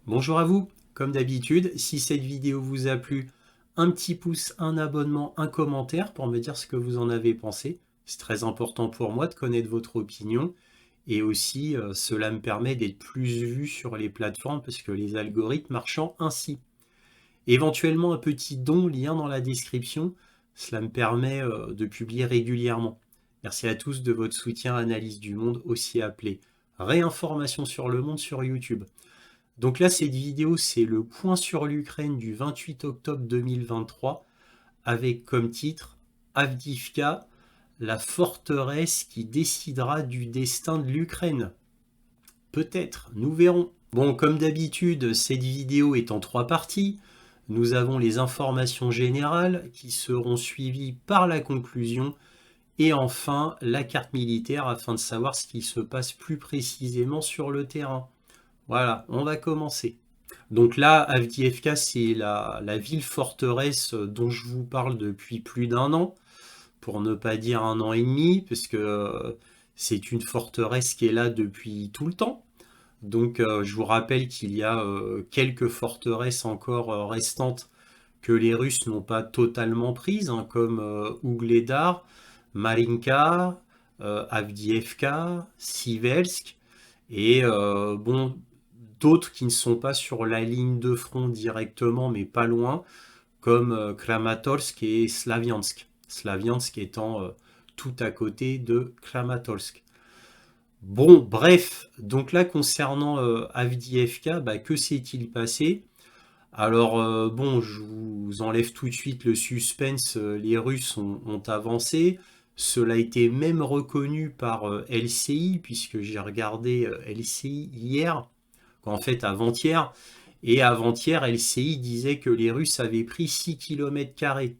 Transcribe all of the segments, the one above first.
Bonjour à vous, comme d'habitude, si cette vidéo vous a plu, un petit pouce, un abonnement, un commentaire pour me dire ce que vous en avez pensé. C'est très important pour moi de connaître votre opinion et aussi cela me permet d'être plus vu sur les plateformes parce que les algorithmes marchant ainsi. Éventuellement un petit don, lien dans la description, cela me permet de publier régulièrement. Merci à tous de votre soutien Analyse du Monde, aussi appelé Réinformation sur le monde sur YouTube. Donc là, cette vidéo, c'est le point sur l'Ukraine du 28 octobre 2023, avec comme titre Avdiivka, la forteresse qui décidera du destin de l'Ukraine. Peut-être, nous verrons. Bon, comme d'habitude, cette vidéo est en trois parties. Nous avons les informations générales qui seront suivies par la conclusion et enfin la carte militaire afin de savoir ce qui se passe plus précisément sur le terrain. Voilà, on va commencer. Donc là, Avdiivka, c'est la ville forteresse dont je vous parle depuis plus d'un an, pour ne pas dire un an et demi, puisque c'est une forteresse qui est là depuis tout le temps. Donc je vous rappelle qu'il y a quelques forteresses encore restantes que les Russes n'ont pas totalement prises, hein, comme Ougledar, Marinka, Avdiivka, Sivelsk, et bon, d'autres qui ne sont pas sur la ligne de front directement, mais pas loin, comme Kramatorsk et Slaviansk. Slaviansk étant tout à côté de Kramatorsk. Bon, bref, donc là concernant Avdiivka, que s'est-il passé? Alors bon, je vous enlève tout de suite le suspense, les Russes ont avancé, cela a été même reconnu par LCI, puisque j'ai regardé LCI hier, en fait avant-hier, et avant-hier, LCI disait que les Russes avaient pris 6 km².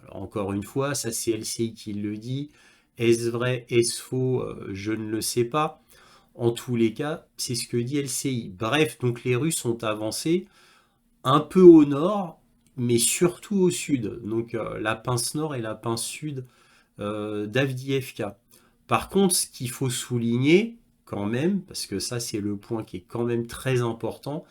Alors encore une fois, ça c'est LCI qui le dit. Est-ce vrai, est-ce faux? Je ne le sais pas. En tous les cas, c'est ce que dit LCI. Bref, donc les Russes ont avancé un peu au nord, mais surtout au sud. Donc la pince nord et la pince sud d'Avdiivka. Par contre, ce qu'il faut souligner quand même, parce que ça c'est le point qui est quand même très important,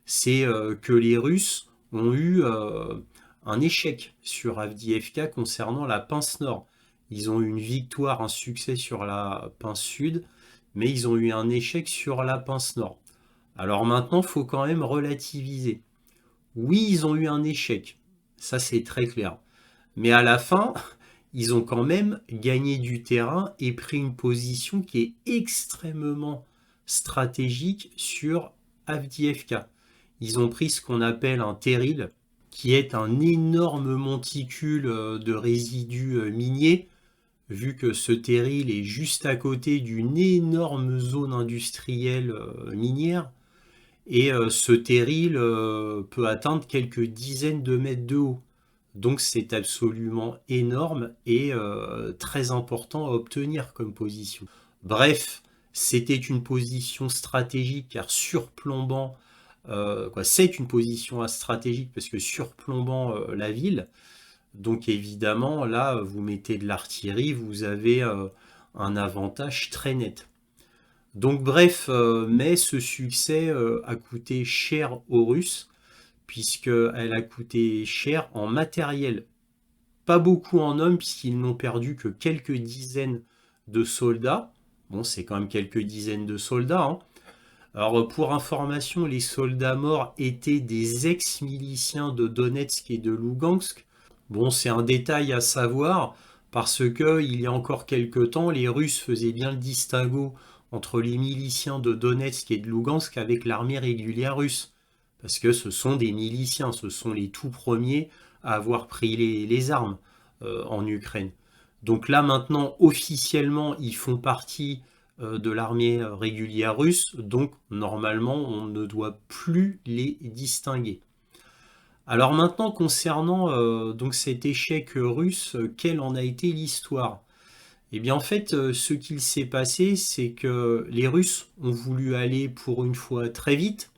c'est que les Russes ont eu un échec sur Avdiivka concernant la pince nord. Ils ont eu une victoire, un succès sur la pince sud, mais ils ont eu un échec sur la pince nord. Alors maintenant, il faut quand même relativiser. Oui, ils ont eu un échec, ça c'est très clair. Mais à la fin, ils ont quand même gagné du terrain et pris une position qui est extrêmement stratégique sur Avdiivka. Ils ont pris ce qu'on appelle un terril, qui est un énorme monticule de résidus miniers, vu que ce terril est juste à côté d'une énorme zone industrielle minière, et ce terril peut atteindre quelques dizaines de mètres de haut. Donc c'est absolument énorme et très important à obtenir comme position. Bref, c'était une position stratégique car surplombant, c'est une position stratégique parce que surplombant la ville. Donc évidemment, là, vous mettez de l'artillerie, vous avez un avantage très net. Donc bref, mais ce succès a coûté cher aux Russes, puisqu'elle a coûté cher en matériel. Pas beaucoup en hommes, puisqu'ils n'ont perdu que quelques dizaines de soldats. Bon, c'est quand même quelques dizaines de soldats, hein. Alors, pour information, les soldats morts étaient des ex-miliciens de Donetsk et de Lugansk. Bon, c'est un détail à savoir, parce que il y a encore quelque temps, les Russes faisaient bien le distinguo entre les miliciens de Donetsk et de Lugansk avec l'armée régulière russe. Parce que ce sont des miliciens, ce sont les tout premiers à avoir pris les armes en Ukraine. Donc là maintenant, officiellement, ils font partie de l'armée régulière russe, donc normalement, on ne doit plus les distinguer. Alors maintenant, concernant donc cet échec russe, quelle en a été l'histoire? Eh bien en fait, ce qu'il s'est passé, c'est que les Russes ont voulu aller pour une fois très vite.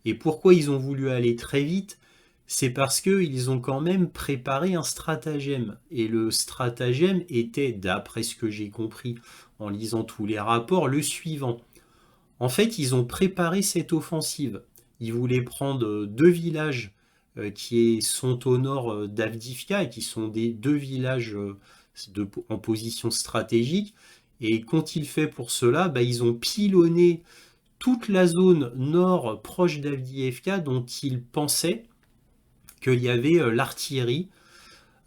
Et pourquoi ils ont voulu aller très vite? C'est parce qu'ils ont quand même préparé un stratagème. Et le stratagème était, d'après ce que j'ai compris en lisant tous les rapports, le suivant. En fait, ils ont préparé cette offensive. Ils voulaient prendre deux villages qui sont au nord d'Avdivka et qui sont des deux villages en position stratégique. Et qu'ont-ils fait pour cela? Bah, ils ont pilonné toute la zone nord proche d'Avdiivka dont ils pensaient qu'il y avait l'artillerie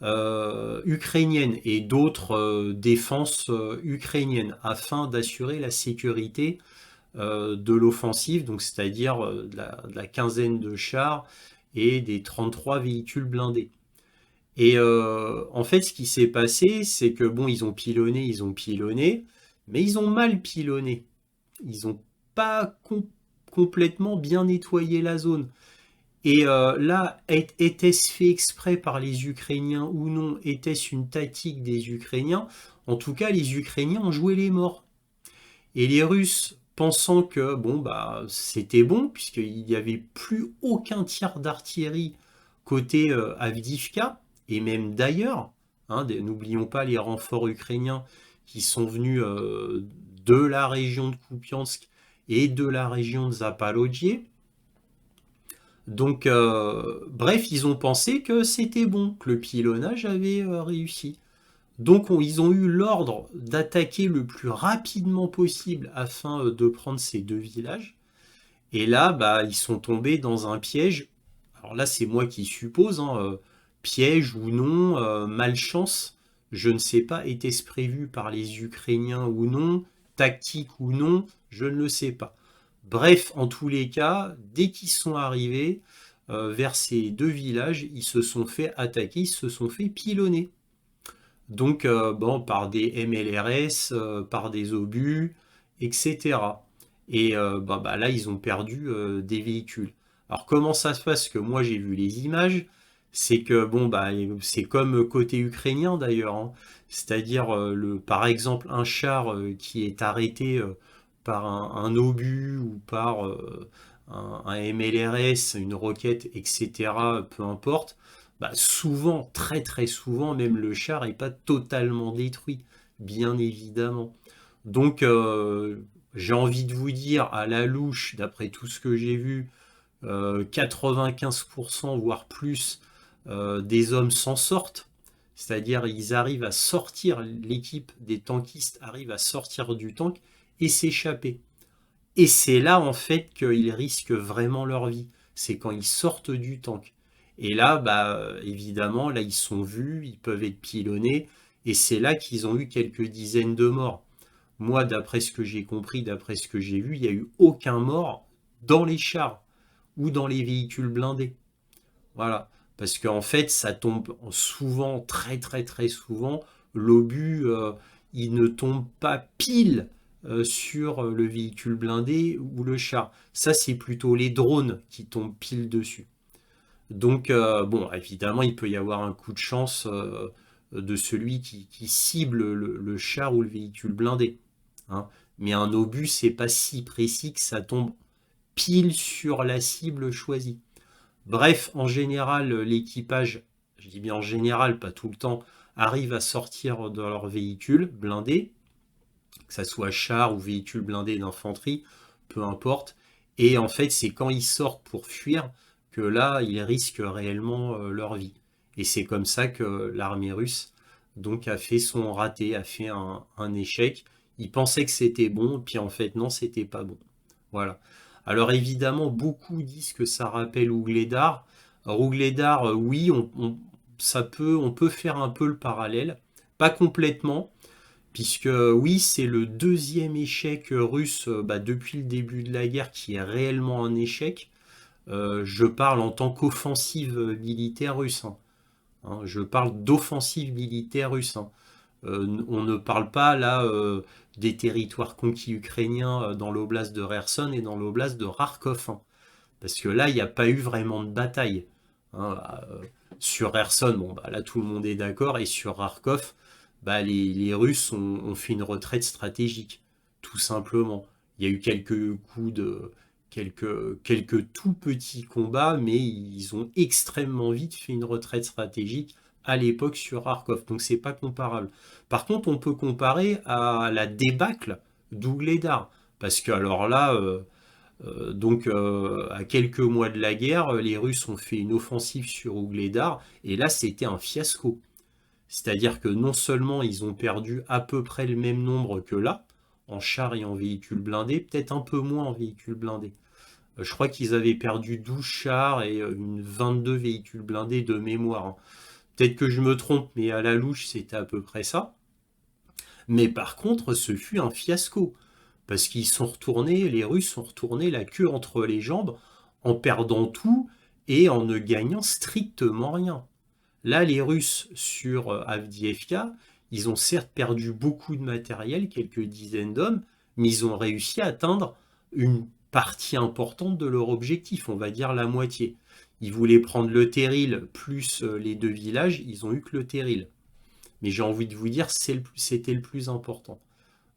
ukrainienne et d'autres défenses ukrainiennes afin d'assurer la sécurité de l'offensive, donc c'est-à-dire de la quinzaine de chars et des 33 véhicules blindés. Et en fait, ce qui s'est passé, c'est que bon, ils ont pilonné, mais ils ont mal pilonné. Ils n'ont pas complètement bien nettoyé la zone. Et là, était-ce fait exprès par les Ukrainiens ou non? Était-ce une tactique des Ukrainiens? En tout cas, les Ukrainiens ont joué les morts. Et les Russes, pensant que bon, bah, c'était bon, puisqu'il n'y avait plus aucun tir d'artillerie côté Avdivka, et même d'ailleurs, hein, n'oublions pas les renforts ukrainiens qui sont venus de la région de Kupiansk et de la région de Zaporojye. Donc, bref, ils ont pensé que c'était bon, que le pilonnage avait réussi. Donc, ils ont eu l'ordre d'attaquer le plus rapidement possible afin de prendre ces deux villages. Et là, bah, ils sont tombés dans un piège. Alors là, c'est moi qui suppose, hein, piège ou non, malchance, je ne sais pas, était-ce prévu par les Ukrainiens ou non, tactique ou non, je ne le sais pas. Bref, en tous les cas, dès qu'ils sont arrivés vers ces deux villages, ils se sont fait attaquer, ils se sont fait pilonner. Donc, bon, par des MLRS, par des obus, etc. Et bah, là, ils ont perdu des véhicules. Alors, comment ça se passe? Que moi, j'ai vu les images. C'est que, bon, bah, c'est comme côté ukrainien d'ailleurs, hein. C'est-à-dire, par exemple, un char qui est arrêté par un obus ou par un MLRS, une roquette, etc., peu importe, bah, souvent, très très souvent, même le char n'est pas totalement détruit, bien évidemment. Donc, j'ai envie de vous dire, à la louche, d'après tout ce que j'ai vu, 95% voire plus des hommes s'en sortent. C'est-à-dire, ils arrivent à sortir, l'équipe des tankistes arrive à sortir du tank et s'échapper. Et c'est là, en fait, qu'ils risquent vraiment leur vie. C'est quand ils sortent du tank. Et là, bah, évidemment, là, ils sont vus, ils peuvent être pilonnés. Et c'est là qu'ils ont eu quelques dizaines de morts. Moi, d'après ce que j'ai compris, d'après ce que j'ai vu, il n'y a eu aucun mort dans les chars ou dans les véhicules blindés. Voilà. Parce qu'en fait, ça tombe souvent, très très très souvent, l'obus, il ne tombe pas pile sur le véhicule blindé ou le char. Ça, c'est plutôt les drones qui tombent pile dessus. Donc, bon, évidemment, il peut y avoir un coup de chance de celui qui cible le char ou le véhicule blindé, hein. Mais un obus, c'est pas si précis que ça tombe pile sur la cible choisie. Bref, en général, l'équipage, je dis bien en général, pas tout le temps, arrive à sortir de leur véhicule blindé, que ça soit char ou véhicule blindé d'infanterie, peu importe. Et en fait, c'est quand ils sortent pour fuir que là, ils risquent réellement leur vie. Et c'est comme ça que l'armée russe donc a fait son raté, a fait un échec. Ils pensaient que c'était bon, puis en fait non, c'était pas bon. Voilà. Alors évidemment, beaucoup disent que ça rappelle Ougledar. Alors, Ougledar, oui, on peut faire un peu le parallèle, pas complètement, puisque oui, c'est le deuxième échec russe bah, depuis le début de la guerre qui est réellement un échec. Je parle en tant qu'offensive militaire russe, hein. Hein, je parle d'offensive militaire russe, hein. On ne parle pas là des territoires conquis ukrainiens dans l'oblast de Kherson et dans l'oblast de Kharkov, hein. Parce que là, il n'y a pas eu vraiment de bataille, hein. Sur Kherson, bon, bah, là tout le monde est d'accord, et sur Kharkov, bah, les Russes ont fait une retraite stratégique, tout simplement. Il y a eu quelques tout petits combats, mais ils ont extrêmement vite fait une retraite stratégique à l'époque sur Kharkov, donc c'est pas comparable. Par contre, on peut comparer à la débâcle d'Ougledar, parce que alors là, À quelques mois de la guerre, les Russes ont fait une offensive sur Ougledar, et là c'était un fiasco. C'est-à-dire que non seulement ils ont perdu à peu près le même nombre que là, en chars et en véhicules blindés, peut-être un peu moins en véhicules blindés. Je crois qu'ils avaient perdu 12 chars et une 22 véhicules blindés de mémoire, hein. Peut-être que je me trompe, mais à la louche, c'était à peu près ça. Mais par contre, ce fut un fiasco. Parce qu'ils sont retournés, les Russes sont retournés la queue entre les jambes en perdant tout et en ne gagnant strictement rien. Là, les Russes sur Avdiivka, ils ont certes perdu beaucoup de matériel, quelques dizaines d'hommes, mais ils ont réussi à atteindre une partie importante de leur objectif, on va dire la moitié. Ils voulaient prendre le Terril plus les deux villages, ils ont eu que le Terril. Mais j'ai envie de vous dire, c'était le plus important.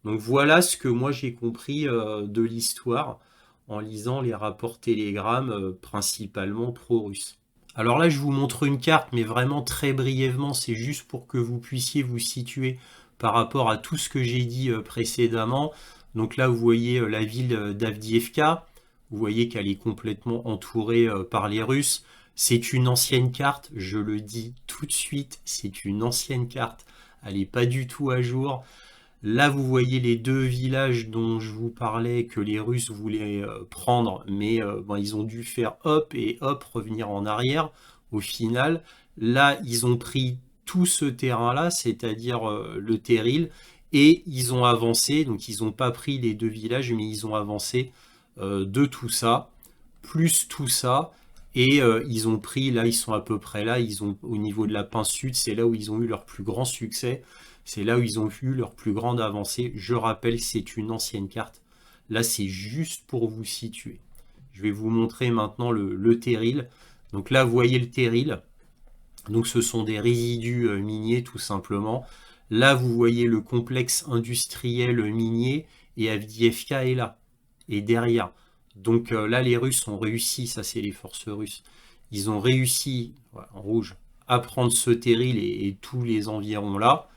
Donc voilà ce que moi j'ai compris de l'histoire en lisant les rapports télégrammes principalement pro-russes. Alors là, je vous montre une carte, mais vraiment très brièvement, c'est juste pour que vous puissiez vous situer par rapport à tout ce que j'ai dit précédemment. Donc là, vous voyez la ville d'Avdiivka, vous voyez qu'elle est complètement entourée par les Russes. C'est une ancienne carte, je le dis tout de suite, c'est une ancienne carte, elle n'est pas du tout à jour. Là, vous voyez les deux villages dont je vous parlais que les Russes voulaient prendre, mais ils ont dû faire hop et hop, revenir en arrière. Au final, là, ils ont pris tout ce terrain-là, c'est-à-dire le Terril, et ils ont avancé. Donc, ils n'ont pas pris les deux villages, mais ils ont avancé de tout ça, plus tout ça. Et ils ont pris, là, ils sont à peu près là, ils ont au niveau de la Pince Sud, c'est là où ils ont eu leur plus grand succès. C'est là où ils ont vu leur plus grande avancée. Je rappelle, c'est une ancienne carte. Là, c'est juste pour vous situer. Je vais vous montrer maintenant le terril. Donc là, vous voyez le terril. Donc ce sont des résidus miniers, tout simplement. Là, vous voyez le complexe industriel minier et Avdiivka est là. Et derrière. Donc là, les Russes ont réussi, ça c'est les forces russes, ils ont réussi, voilà, en rouge, à prendre ce terril et tous les environs là.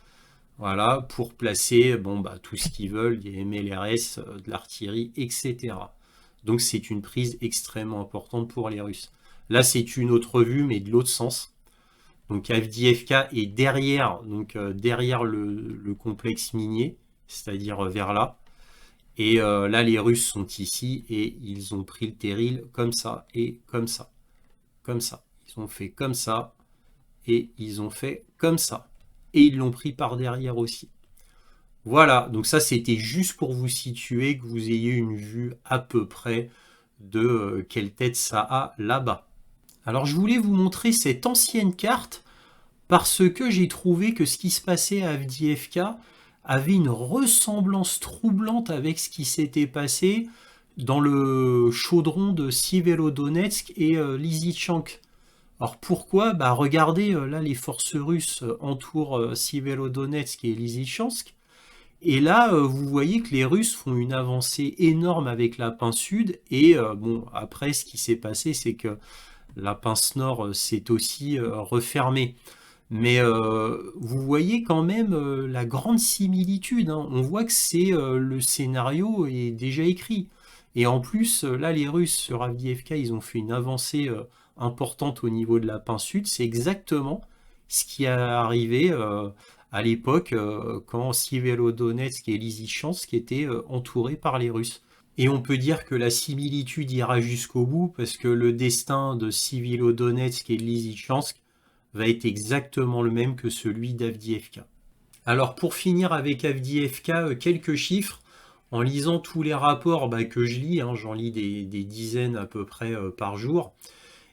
Voilà, pour placer tout ce qu'ils veulent, des MLRS, de l'artillerie, etc. Donc c'est une prise extrêmement importante pour les Russes. Là, c'est une autre vue, mais de l'autre sens. Donc Avdiivka est derrière, derrière le complexe minier, c'est-à-dire vers là. Et là, les Russes sont ici et ils ont pris le terril comme ça et comme ça. Comme ça. Ils ont fait comme ça et ils ont fait comme ça. Et ils l'ont pris par derrière aussi. Voilà, donc ça c'était juste pour vous situer, que vous ayez une vue à peu près de quelle tête ça a là-bas. Alors je voulais vous montrer cette ancienne carte parce que j'ai trouvé que ce qui se passait à Avdiivka avait une ressemblance troublante avec ce qui s'était passé dans le chaudron de Siverodonetsk et Lysychansk. Alors pourquoi? Regardez, là les forces russes entourent Siverodonetsk et Lysychansk. Et là, vous voyez que les Russes font une avancée énorme avec la pince sud. Et après, ce qui s'est passé, c'est que la pince nord s'est aussi refermée. Mais vous voyez quand même la grande similitude, hein. On voit que le scénario est déjà écrit. Et en plus, là, les Russes sur Avdiivka, ils ont fait une avancée importante au niveau de la pince sud. C'est exactement ce qui est arrivé à l'époque quand Siverodonetsk et Lysychansk étaient entourés par les Russes. Et on peut dire que la similitude ira jusqu'au bout parce que le destin de Siverodonetsk et Lysychansk va être exactement le même que celui d'Avdiivka. Alors pour finir avec Avdiivka, quelques chiffres. En lisant tous les rapports que je lis, hein, j'en lis des dizaines à peu près par jour,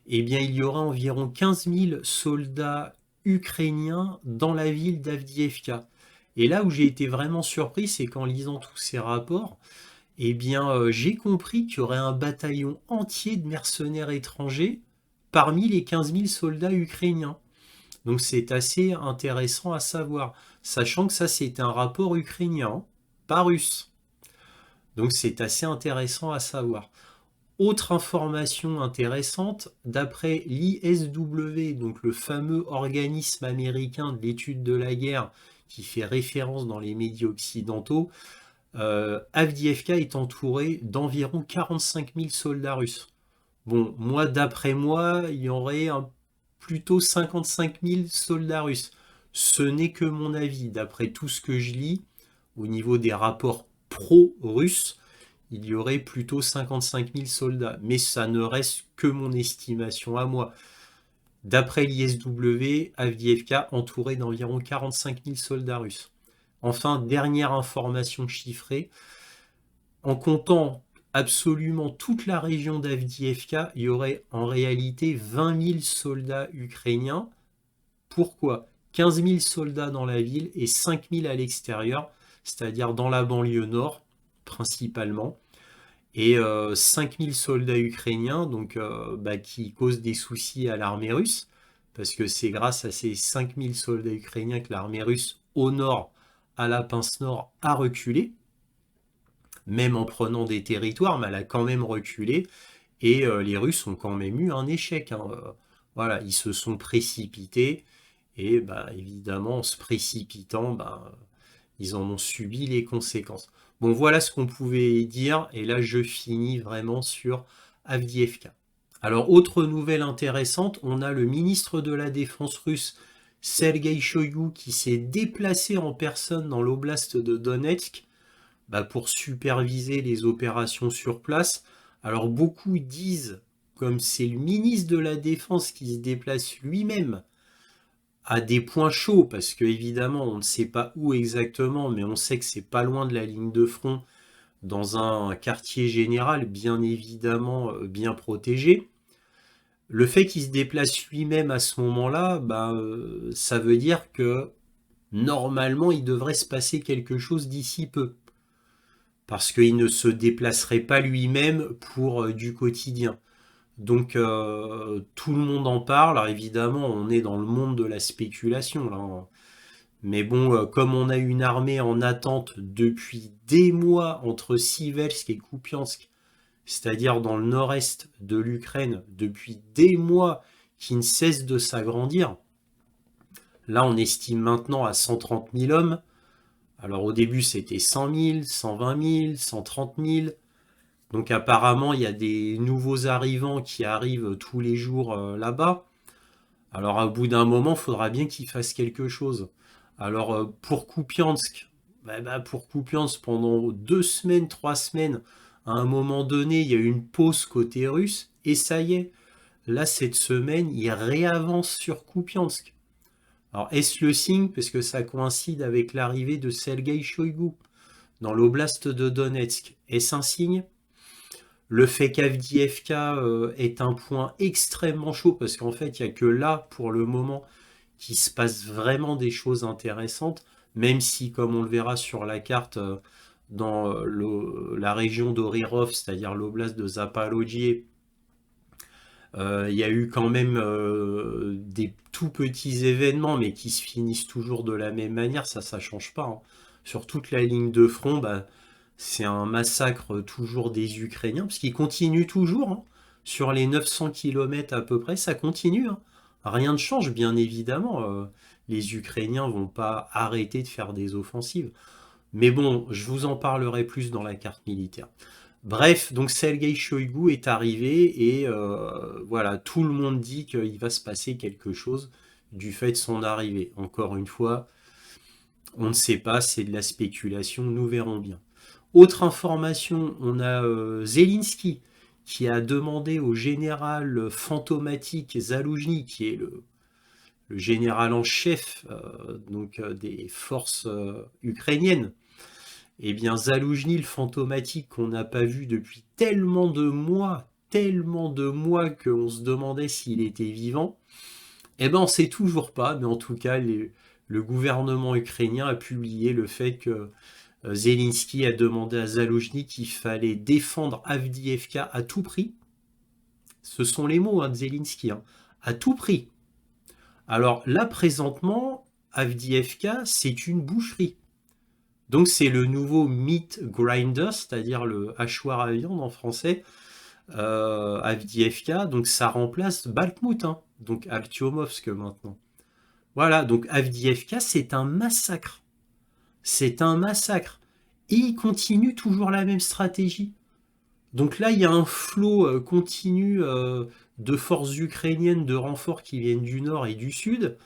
eh bien il y aura environ 15 000 soldats ukrainiens dans la ville d'Avdiivka. Et là où j'ai été vraiment surpris, c'est qu'en lisant tous ces rapports, eh bien j'ai compris qu'il y aurait un bataillon entier de mercenaires étrangers parmi les 15 000 soldats ukrainiens. Donc c'est assez intéressant à savoir, sachant que ça c'est un rapport ukrainien, hein, pas russe. Donc c'est assez intéressant à savoir. Autre information intéressante, d'après l'ISW, donc le fameux organisme américain de l'étude de la guerre qui fait référence dans les médias occidentaux, Avdiivka est entouré d'environ 45 000 soldats russes. Bon, moi, d'après moi, il y aurait plutôt 55 000 soldats russes. Ce n'est que mon avis. D'après tout ce que je lis, au niveau des rapports pro-russes, il y aurait plutôt 55 000 soldats. Mais ça ne reste que mon estimation à moi. D'après l'ISW, Avdiivka entouré d'environ 45 000 soldats russes. Enfin, dernière information chiffrée, en comptant absolument toute la région d'Avdiivka, il y aurait en réalité 20 000 soldats ukrainiens. Pourquoi? 15 000 soldats dans la ville et 5 000 à l'extérieur, c'est-à-dire dans la banlieue nord principalement. Et 5 000 soldats ukrainiens donc, qui causent des soucis à l'armée russe, parce que c'est grâce à ces 5 000 soldats ukrainiens que l'armée russe au nord, à la pince nord, a reculé, même en prenant des territoires, mais elle a quand même reculé, et les Russes ont quand même eu un échec. Hein. Voilà, ils se sont précipités, et évidemment, en se précipitant, ils en ont subi les conséquences. Bon, voilà ce qu'on pouvait dire, et là je finis vraiment sur Avdiivka. Alors, autre nouvelle intéressante, on a le ministre de la Défense russe, Sergei Shoigu, qui s'est déplacé en personne dans l'oblast de Donetsk pour superviser les opérations sur place. Alors, beaucoup disent, comme c'est le ministre de la Défense qui se déplace lui-même à des points chauds, parce que évidemment on ne sait pas où exactement, mais on sait que c'est pas loin de la ligne de front, dans un quartier général bien évidemment bien protégé. Le fait qu'il se déplace lui-même à ce moment-là, ça veut dire que normalement il devrait se passer quelque chose d'ici peu, parce qu'il ne se déplacerait pas lui-même pour du quotidien. Donc tout le monde en parle. Alors évidemment, on est dans le monde de la spéculation là, hein. Mais bon, comme on a une armée en attente depuis des mois entre Siversk et Kupiansk, c'est-à-dire dans le nord-est de l'Ukraine, depuis des mois qui ne cesse de s'agrandir, là on estime maintenant à 130 000 hommes. Alors au début c'était 100 000, 120 000, 130 000. Donc apparemment, il y a des nouveaux arrivants qui arrivent tous les jours là-bas. Alors au bout d'un moment, il faudra bien qu'ils fassent quelque chose. Alors pour Kupiansk, pour Kupiansk, pendant 2 semaines, 3 semaines, à un moment donné, il y a eu une pause côté russe, et ça y est, là cette semaine, ils réavancent sur Kupiansk. Alors est-ce le signe, parce que ça coïncide avec l'arrivée de Sergei Shoigu dans l'oblast de Donetsk? Est-ce un signe? Le fait qu'Avdiivka est un point extrêmement chaud, parce qu'en fait, il n'y a que là, pour le moment, qu'il se passe vraiment des choses intéressantes, même si, comme on le verra sur la carte, dans la région d'Orirov, c'est-à-dire l'oblast de Zaporojye, il y a eu quand même des tout petits événements, mais qui se finissent toujours de la même manière, ça ne change pas. Hein. Sur toute la ligne de front, c'est un massacre toujours des Ukrainiens, parce qu'ils continuent toujours, hein. Sur les 900 km à peu près, ça continue. Hein. Rien ne change, bien évidemment. Les Ukrainiens vont pas arrêter de faire des offensives. Mais bon, je vous en parlerai plus dans la carte militaire. Bref, donc Sergei Shoigu est arrivé et voilà, tout le monde dit qu'il va se passer quelque chose du fait de son arrivée. Encore une fois, on ne sait pas, c'est de la spéculation, nous verrons bien. Autre information, on a Zelensky qui a demandé au général fantomatique Zaloujny, qui est le général en chef des forces ukrainiennes. Eh bien, Zaloujny, le fantomatique qu'on n'a pas vu depuis tellement de mois qu'on se demandait s'il était vivant, eh ben, on ne sait toujours pas, mais en tout cas, le gouvernement ukrainien a publié le fait que Zelensky a demandé à Zaloujny qu'il fallait défendre Avdiivka à tout prix. Ce sont les mots de Zelensky, hein, à tout prix. Alors là, présentement, Avdiivka, c'est une boucherie. Donc c'est le nouveau meat grinder, c'est-à-dire le hachoir à viande en français, Avdiivka. Donc ça remplace Bakhmout, hein, donc Artyomovsk maintenant. Voilà, donc Avdiivka, c'est un massacre. C'est un massacre. Et ils continuent toujours la même stratégie. Donc là, il y a un flot continu de forces ukrainiennes, de renforts qui viennent du nord et du sud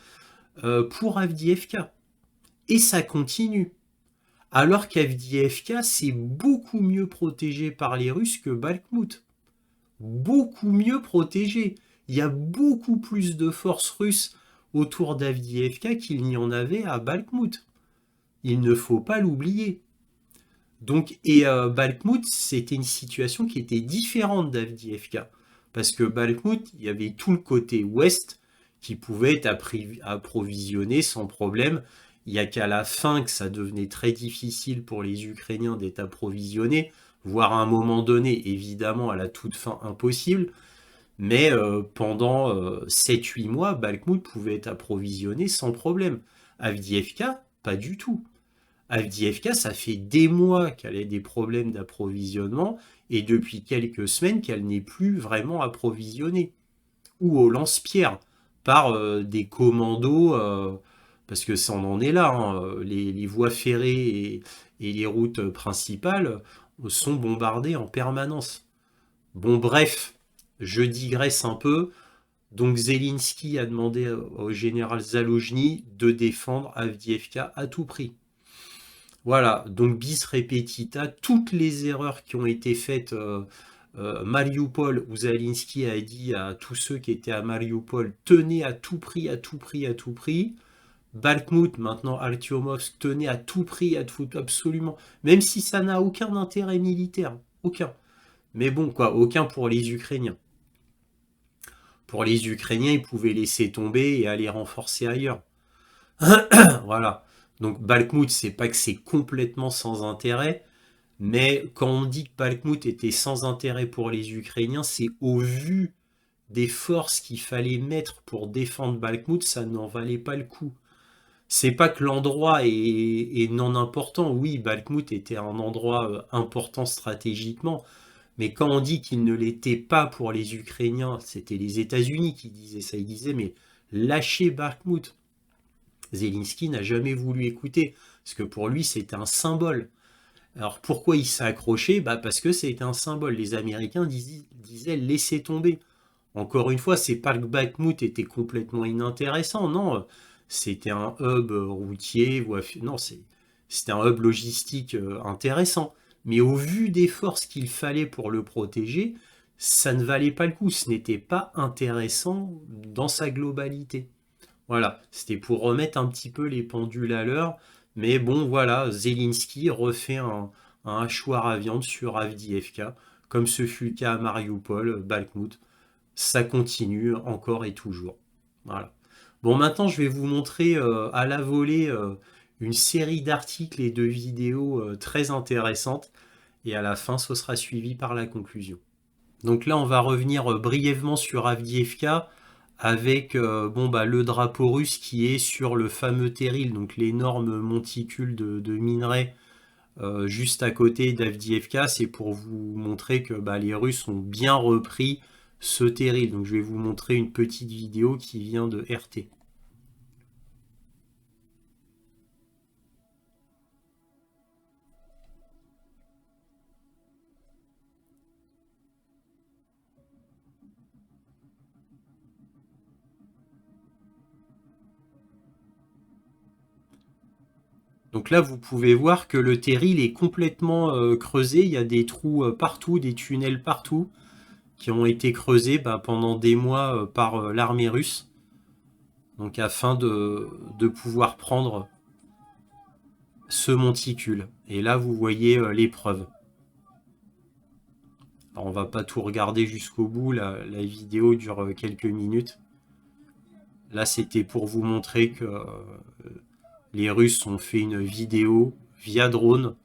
pour Avdiivka. Et ça continue. Alors qu'Avdiivka, c'est beaucoup mieux protégé par les Russes que Bakhmout. Beaucoup mieux protégé. Il y a beaucoup plus de forces russes autour d'Avdiivka qu'il n'y en avait à Bakhmout. Il ne faut pas l'oublier. Donc, et Bakhmout, c'était une situation qui était différente d'Avdiivka. Parce que Bakhmout, il y avait tout le côté ouest qui pouvait être approvisionné sans problème. Il n'y a qu'à la fin que ça devenait très difficile pour les Ukrainiens d'être approvisionnés, voire à un moment donné, évidemment, à la toute fin, impossible. Mais pendant 7-8 mois, Bakhmout pouvait être approvisionné sans problème. Avdiivka, pas du tout. Avdiivka, ça fait des mois qu'elle a des problèmes d'approvisionnement et depuis quelques semaines qu'elle n'est plus vraiment approvisionnée. Ou au lance-pierre, par des commandos, parce que ça en est là, hein, les voies ferrées et les routes principales sont bombardées en permanence. Bon, bref, je digresse un peu. Donc Zelensky a demandé au général Zalojny de défendre Avdiivka à tout prix. Voilà, donc bis repetita, toutes les erreurs qui ont été faites Mariupol, où Zelensky a dit à tous ceux qui étaient à Mariupol, tenez à tout prix, à tout prix, à tout prix. Bakhmout, maintenant Artyomovsk, tenez à tout prix, à tout, absolument. Même si ça n'a aucun intérêt militaire, aucun. Mais bon, quoi, aucun pour les Ukrainiens. Pour les Ukrainiens, ils pouvaient laisser tomber et aller renforcer ailleurs. Voilà. Donc Bakhmout, c'est pas que c'est complètement sans intérêt, mais quand on dit que Bakhmout était sans intérêt pour les Ukrainiens, c'est au vu des forces qu'il fallait mettre pour défendre Bakhmout, ça n'en valait pas le coup. C'est pas que l'endroit est non important. Oui, Bakhmout était un endroit important stratégiquement, mais quand on dit qu'il ne l'était pas pour les Ukrainiens, c'était les États-Unis qui disaient ça. Ils disaient, mais lâchez Bakhmout. Zelensky n'a jamais voulu écouter, parce que pour lui, c'était un symbole. Alors pourquoi il s'est accroché? Parce que c'était un symbole. Les Américains disaient laissez tomber. Encore une fois, c'est pas que Bakhmout était complètement inintéressant, non. C'était un hub routier, non, c'était un hub logistique intéressant. Mais au vu des forces qu'il fallait pour le protéger, ça ne valait pas le coup. Ce n'était pas intéressant dans sa globalité. Voilà, c'était pour remettre un petit peu les pendules à l'heure. Mais bon, voilà, Zelensky refait un hachoir à viande sur Avdiivka, comme ce fut le cas à Mariupol, Bakhmout. Ça continue encore et toujours. Voilà. Bon, maintenant, je vais vous montrer à la volée une série d'articles et de vidéos très intéressantes. Et à la fin, ce sera suivi par la conclusion. Donc là, on va revenir brièvement sur Avdiivka avec le drapeau russe qui est sur le fameux terril, donc l'énorme monticule de minerais juste à côté d'Avdiivka. C'est pour vous montrer que les Russes ont bien repris ce terril. Donc je vais vous montrer une petite vidéo qui vient de RT. Donc là, vous pouvez voir que le terril est complètement creusé. Il y a des trous partout, des tunnels partout qui ont été creusés pendant des mois par l'armée russe. Donc afin de pouvoir prendre ce monticule. Et là, vous voyez les preuves. Alors, on va pas tout regarder jusqu'au bout. La vidéo dure quelques minutes. Là, c'était pour vous montrer que les Russes ont fait une vidéo via drone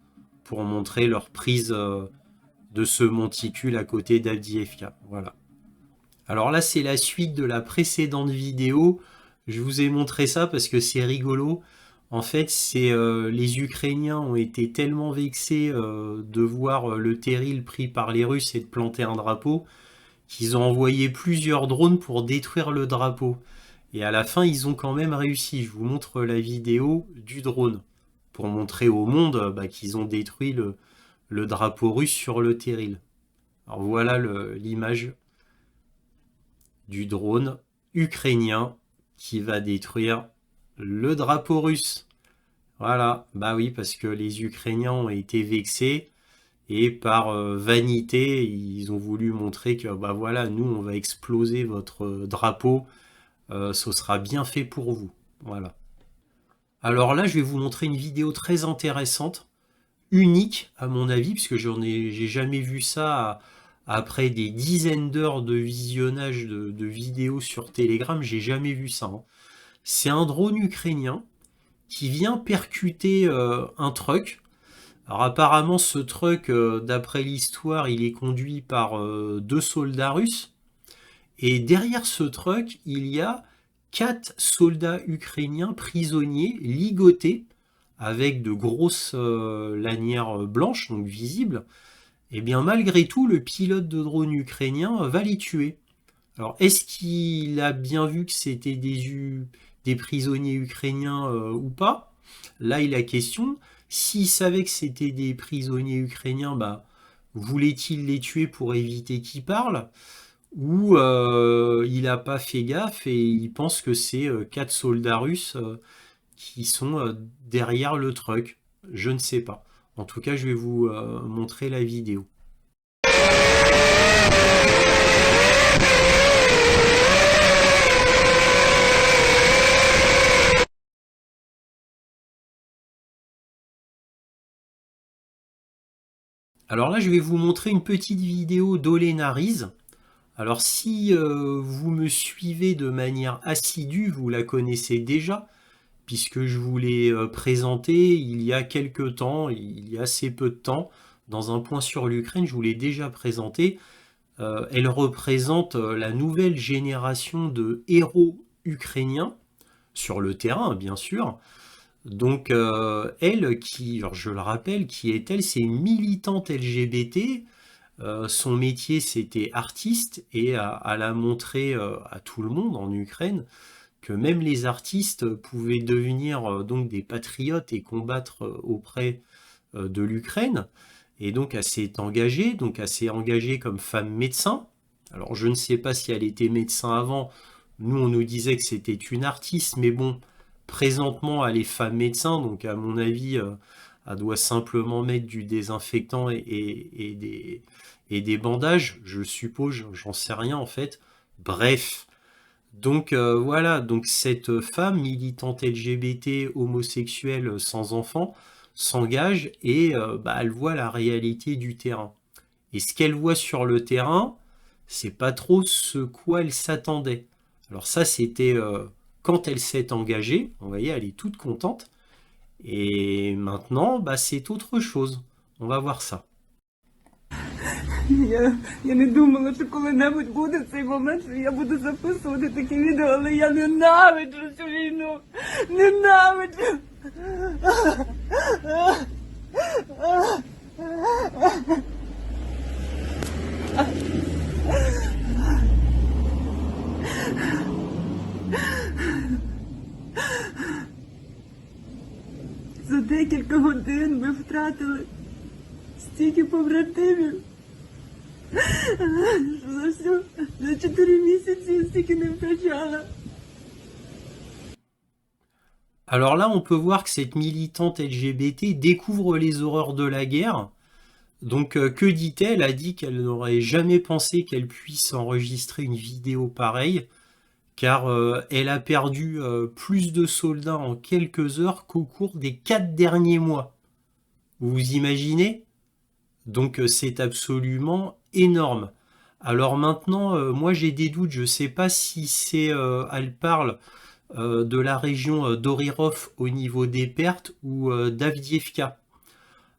pour montrer leur prise de ce monticule à côté d'Avdiivka. Voilà. Alors là, c'est la suite de la précédente vidéo. Je vous ai montré ça parce que c'est rigolo. En fait, c'est les Ukrainiens ont été tellement vexés de voir le terril pris par les Russes et de planter un drapeau qu'ils ont envoyé plusieurs drones pour détruire le drapeau. Et à la fin, ils ont quand même réussi. Je vous montre la vidéo du drone pour montrer au monde qu'ils ont détruit le drapeau russe sur le terril. Alors voilà l'image du drone ukrainien qui va détruire le drapeau russe. Voilà, bah oui, parce que les Ukrainiens ont été vexés et par vanité, ils ont voulu montrer que bah voilà, nous on va exploser votre drapeau, ce sera bien fait pour vous. Voilà. Alors là, je vais vous montrer une vidéo très intéressante, unique à mon avis, puisque j'ai jamais vu ça après des dizaines d'heures de visionnage de vidéos sur Telegram, j'ai jamais vu ça, hein. C'est un drone ukrainien qui vient percuter un truck. Alors apparemment ce truck, d'après l'histoire, il est conduit par 2 soldats russes. Et derrière ce truck, il y a 4 soldats ukrainiens prisonniers, ligotés, avec de grosses lanières blanches, donc visibles. Et bien malgré tout, le pilote de drone ukrainien va les tuer. Alors est-ce qu'il a bien vu que c'était des prisonniers ukrainiens ou pas? Là est la question. S'il savait que c'était des prisonniers ukrainiens, bah, voulait-il les tuer pour éviter qu'ils parlent? Ou il n'a pas fait gaffe et il pense que c'est 4 soldats russes qui sont derrière le truck? Je ne sais pas. En tout cas, je vais vous montrer la vidéo. Alors là, je vais vous montrer une petite vidéo d'Olena Riz. Alors si vous me suivez de manière assidue, vous la connaissez déjà, puisque je vous l'ai présentée il y a quelque temps, il y a assez peu de temps, dans un point sur l'Ukraine, je vous l'ai déjà présentée. Elle représente la nouvelle génération de héros ukrainiens, sur le terrain bien sûr. Donc elle, alors je le rappelle, qui est-elle? C'est une militante LGBT. Son métier c'était artiste et elle a montré à tout le monde en Ukraine que même les artistes pouvaient devenir donc des patriotes et combattre auprès de l'Ukraine. Et donc elle s'est engagée comme femme médecin. Alors je ne sais pas si elle était médecin avant. Nous on nous disait que c'était une artiste, mais bon, présentement elle est femme médecin, donc à mon avis elle doit simplement mettre du désinfectant et des bandages, je suppose, j'en sais rien en fait. Bref. Donc voilà, donc cette femme militante LGBT homosexuelle sans enfant s'engage et bah, elle voit la réalité du terrain. Et ce qu'elle voit sur le terrain, c'est pas trop ce quoi elle s'attendait. Alors ça, c'était quand elle s'est engagée, vous voyez, elle est toute contente. Et maintenant, bah, c'est autre chose. On va voir ça. Я не думала, що коли-небудь буде цей момент, що я буду записувати такі відео, але я ненавиджу цю війну. Ненавиджу. За декілька годин ми втратили стільки побратимів. За 4 місяці я стільки не втрачала. Alors là, on peut voir que cette militante LGBT découvre les horreurs de la guerre. Donc, que dit-elle? Elle a dit qu'elle n'aurait jamais pensé qu'elle puisse enregistrer une vidéo pareille, car elle a perdu plus de soldats en quelques heures qu'au cours des 4 derniers mois. Vous vous imaginez? Donc, c'est absolument énorme. Alors maintenant, moi j'ai des doutes, je ne sais pas si elle parle de la région d'Orirov au niveau des pertes ou d'Avdiivka.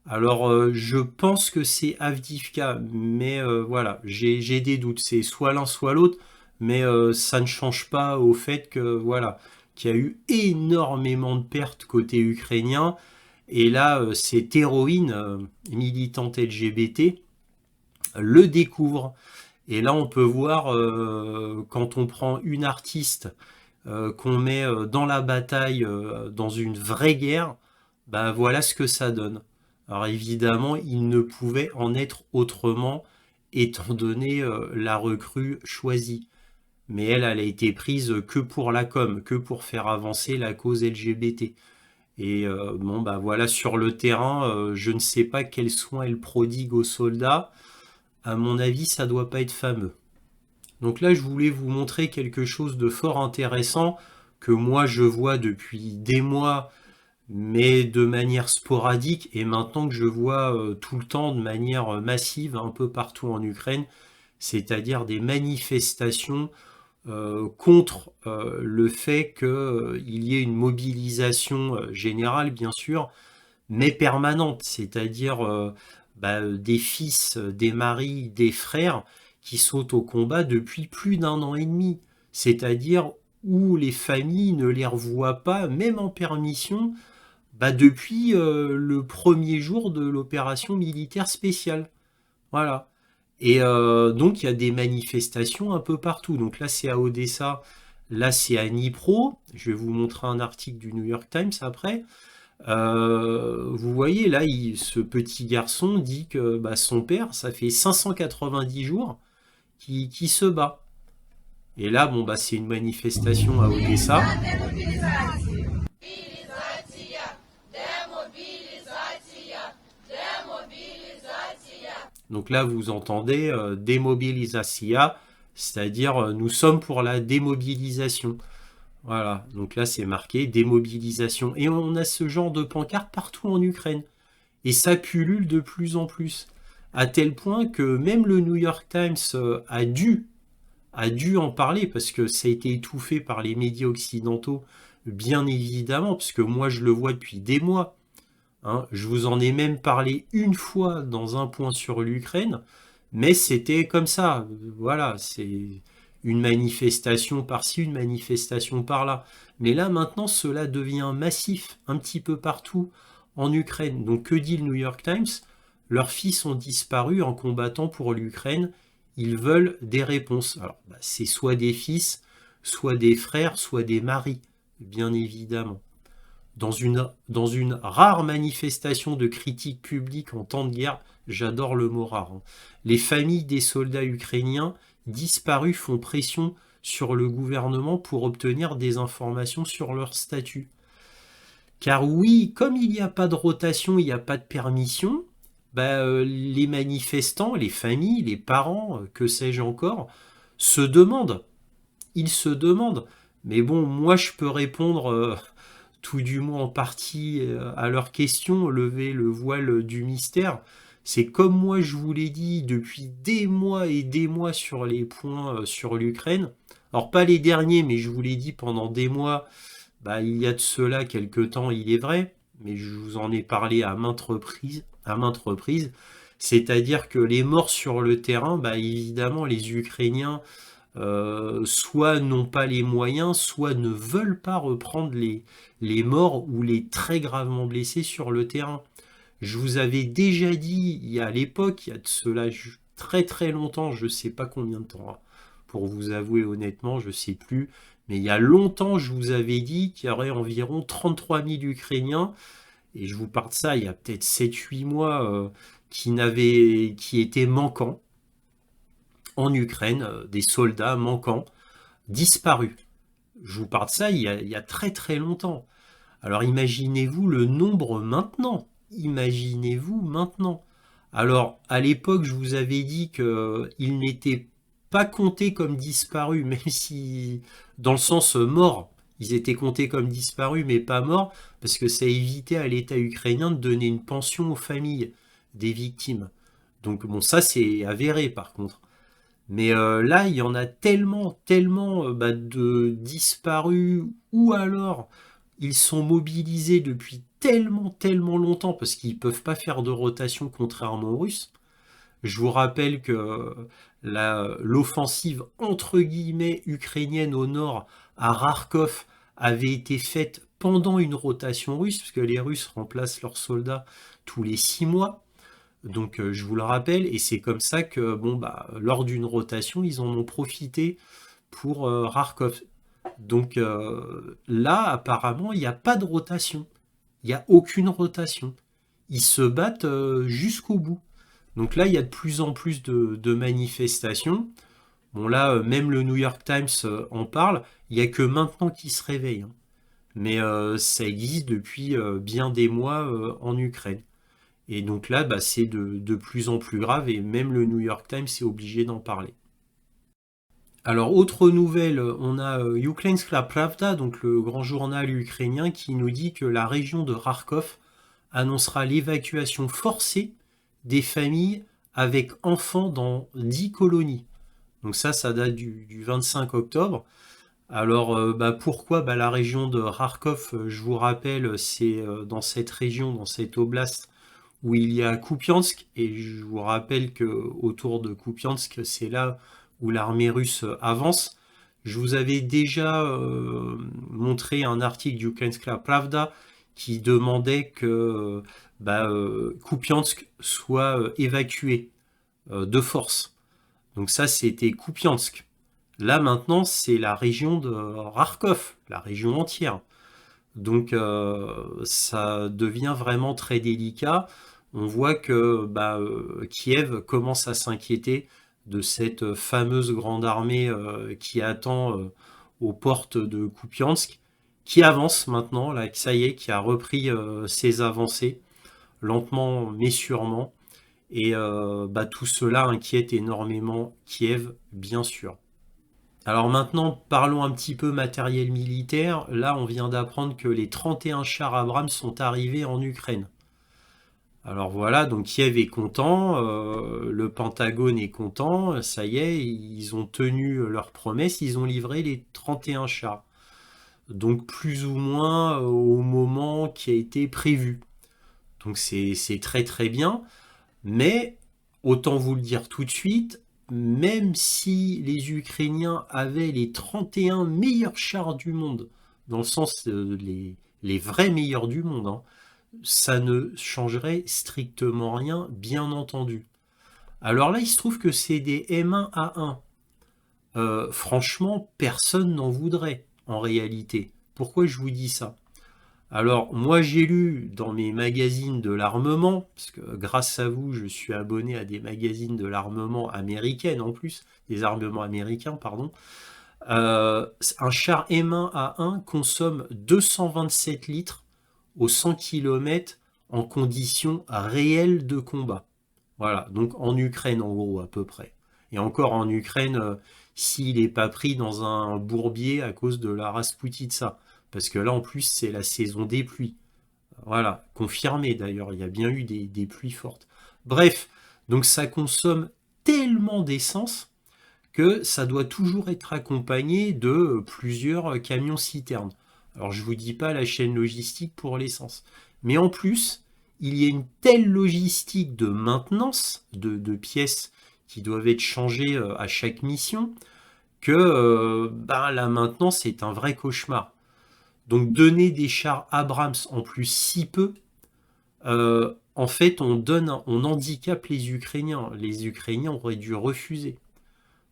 Alors je pense que c'est Avdiivka, mais voilà, j'ai des doutes, c'est soit l'un soit l'autre, mais ça ne change pas au fait que voilà, qu'il y a eu énormément de pertes côté ukrainien, et là cette héroïne militante LGBT le découvre. Et là on peut voir quand on prend une artiste qu'on met dans la bataille, dans une vraie guerre, Bah voilà ce que ça donne. Alors évidemment, il ne pouvait en être autrement, étant donné la recrue choisie. Mais elle a été prise que pour la com, que pour faire avancer la cause LGBT. Et bon, bah voilà, sur le terrain, je ne sais pas quels soins elle prodigue aux soldats. À mon avis, ça doit pas être fameux. Donc là, je voulais vous montrer quelque chose de fort intéressant que moi je vois depuis des mois, mais de manière sporadique, et maintenant que je vois tout le temps de manière massive un peu partout en Ukraine, c'est-à-dire des manifestations contre le fait qu'il y ait une mobilisation générale, bien sûr, mais permanente, c'est-à-dire des fils, des maris, des frères qui sont au combat depuis plus d'un an et demi, c'est-à-dire où les familles ne les revoient pas, même en permission, depuis le premier jour de l'opération militaire spéciale. Voilà. Et donc il y a des manifestations un peu partout. Donc là c'est à Odessa, là c'est à Dnipro. Je vais vous montrer un article du New York Times après. Vous voyez là, ce petit garçon dit que son père, ça fait 590 jours qu'il se bat. Et là, bon c'est une manifestation à Odessa. Donc là, vous entendez démobilisation, c'est-à-dire nous sommes pour la démobilisation. Voilà, donc là c'est marqué démobilisation. Et on a ce genre de pancarte partout en Ukraine. Et ça pullule de plus en plus. À tel point que même le New York Times a dû en parler, parce que ça a été étouffé par les médias occidentaux, bien évidemment, parce que moi je le vois depuis des mois. Hein. Je vous en ai même parlé une fois dans un point sur l'Ukraine, mais c'était comme ça. Voilà, c'est une manifestation par-ci, une manifestation par-là. Mais là, maintenant, cela devient massif un petit peu partout en Ukraine. Donc, que dit le New York Times? Leurs fils ont disparu en combattant pour l'Ukraine. Ils veulent des réponses. Alors, c'est soit des fils, soit des frères, soit des maris, bien évidemment. Dans une rare manifestation de critique publique en temps de guerre, j'adore le mot rare, hein, les familles des soldats ukrainiens disparus font pression sur le gouvernement pour obtenir des informations sur leur statut. Car oui, comme il n'y a pas de rotation, il n'y a pas de permission, les manifestants, les familles, les parents, que sais-je encore, se demandent. Ils se demandent. Mais bon, moi je peux répondre tout du moins en partie à leurs questions, lever le voile du mystère. C'est comme moi je vous l'ai dit depuis des mois et des mois sur les points sur l'Ukraine. Alors pas les derniers, mais je vous l'ai dit pendant des mois, il y a de cela quelque temps, il est vrai, mais je vous en ai parlé à maintes reprises. C'est-à-dire que les morts sur le terrain, évidemment, les Ukrainiens soit n'ont pas les moyens, soit ne veulent pas reprendre les morts ou les très gravement blessés sur le terrain. Je vous avais déjà dit, à l'époque, il y a de cela très très longtemps, je ne sais pas combien de temps, hein, pour vous avouer honnêtement, je ne sais plus, mais il y a longtemps, je vous avais dit qu'il y aurait environ 33 000 Ukrainiens, et je vous parle de ça il y a peut-être 7-8 mois, qui étaient manquants en Ukraine, des soldats manquants, disparus. Je vous parle de ça il y a très très longtemps. Alors imaginez-vous le nombre maintenant. Imaginez-vous maintenant. Alors à l'époque, je vous avais dit qu'ils n'étaient pas comptés comme disparus, même si dans le sens mort, ils étaient comptés comme disparus, mais pas morts, parce que ça évitait à l'État ukrainien de donner une pension aux familles des victimes. Donc bon, ça c'est avéré par contre. Mais là, il y en a tellement, tellement de disparus, ou alors ils sont mobilisés depuis tellement, tellement longtemps, parce qu'ils ne peuvent pas faire de rotation contrairement aux Russes. Je vous rappelle que l'offensive entre guillemets ukrainienne au nord, à Kharkov, avait été faite pendant une rotation russe, parce que les Russes remplacent leurs soldats tous les 6 mois. Donc je vous le rappelle, et c'est comme ça que lors d'une rotation, ils en ont profité pour Kharkov. Donc là, apparemment, il n'y a pas de rotation. Il n'y a aucune rotation. Ils se battent jusqu'au bout. Donc là, il y a de plus en plus de manifestations. Bon là, même le New York Times en parle. Il n'y a que maintenant qu'ils se réveillent, hein. Mais ça existe depuis bien des mois en Ukraine. Et donc là, bah, c'est de plus en plus grave et même le New York Times est obligé d'en parler. Alors, autre nouvelle, on a Ukrainska Pravda, donc le grand journal ukrainien, qui nous dit que la région de Kharkov annoncera l'évacuation forcée des familles avec enfants dans 10 colonies. Donc ça date du 25 octobre. Alors, bah, pourquoi bah, la région de Kharkov, je vous rappelle, c'est dans cette région, dans cette oblast, où il y a Kupiansk, et je vous rappelle que autour de Kupiansk, c'est là où l'armée russe avance. Je vous avais déjà montré un article du Ukrainska Pravda qui demandait que Kupiansk soit évacué de force. Donc ça, c'était Kupiansk. Là, maintenant, c'est la région de Kharkov, la région entière. Donc ça devient vraiment très délicat. On voit que Kiev commence à s'inquiéter de cette fameuse grande armée qui attend aux portes de Kupiansk, qui avance maintenant, là, ça y est, qui a repris ses avancées, lentement mais sûrement. Et tout cela inquiète énormément Kiev, bien sûr. Alors maintenant, parlons un petit peu matériel militaire. Là, on vient d'apprendre que les 31 chars Abrams sont arrivés en Ukraine. Alors voilà, donc Kiev est content, le Pentagone est content, ça y est, ils ont tenu leur promesse, ils ont livré les 31 chars. Donc plus ou moins au moment qui a été prévu. Donc c'est très très bien, mais autant vous le dire tout de suite, même si les Ukrainiens avaient les 31 meilleurs chars du monde, dans le sens les vrais meilleurs du monde, hein, ça ne changerait strictement rien, bien entendu. Alors là, il se trouve que c'est des M1A1. Franchement, personne n'en voudrait, en réalité. Pourquoi je vous dis ça? Alors, moi, j'ai lu dans mes magazines de l'armement, parce que grâce à vous, je suis abonné à des magazines de l'armement américaine en plus, des armements américains, pardon. Un char M1A1 consomme 227 litres aux 100 km en conditions réelles de combat. Voilà, donc en Ukraine en gros à peu près. Et encore en Ukraine, s'il n'est pas pris dans un bourbier à cause de la Rasputitsa. Parce que là en plus c'est la saison des pluies. Voilà, confirmé d'ailleurs, il y a bien eu des pluies fortes. Bref, donc ça consomme tellement d'essence que ça doit toujours être accompagné de plusieurs camions-citernes. Alors je ne vous dis pas la chaîne logistique pour l'essence. Mais en plus, il y a une telle logistique de maintenance de pièces qui doivent être changées à chaque mission que la maintenance est un vrai cauchemar. Donc donner des chars Abrams en plus si peu, en fait on handicape les Ukrainiens. Les Ukrainiens auraient dû refuser.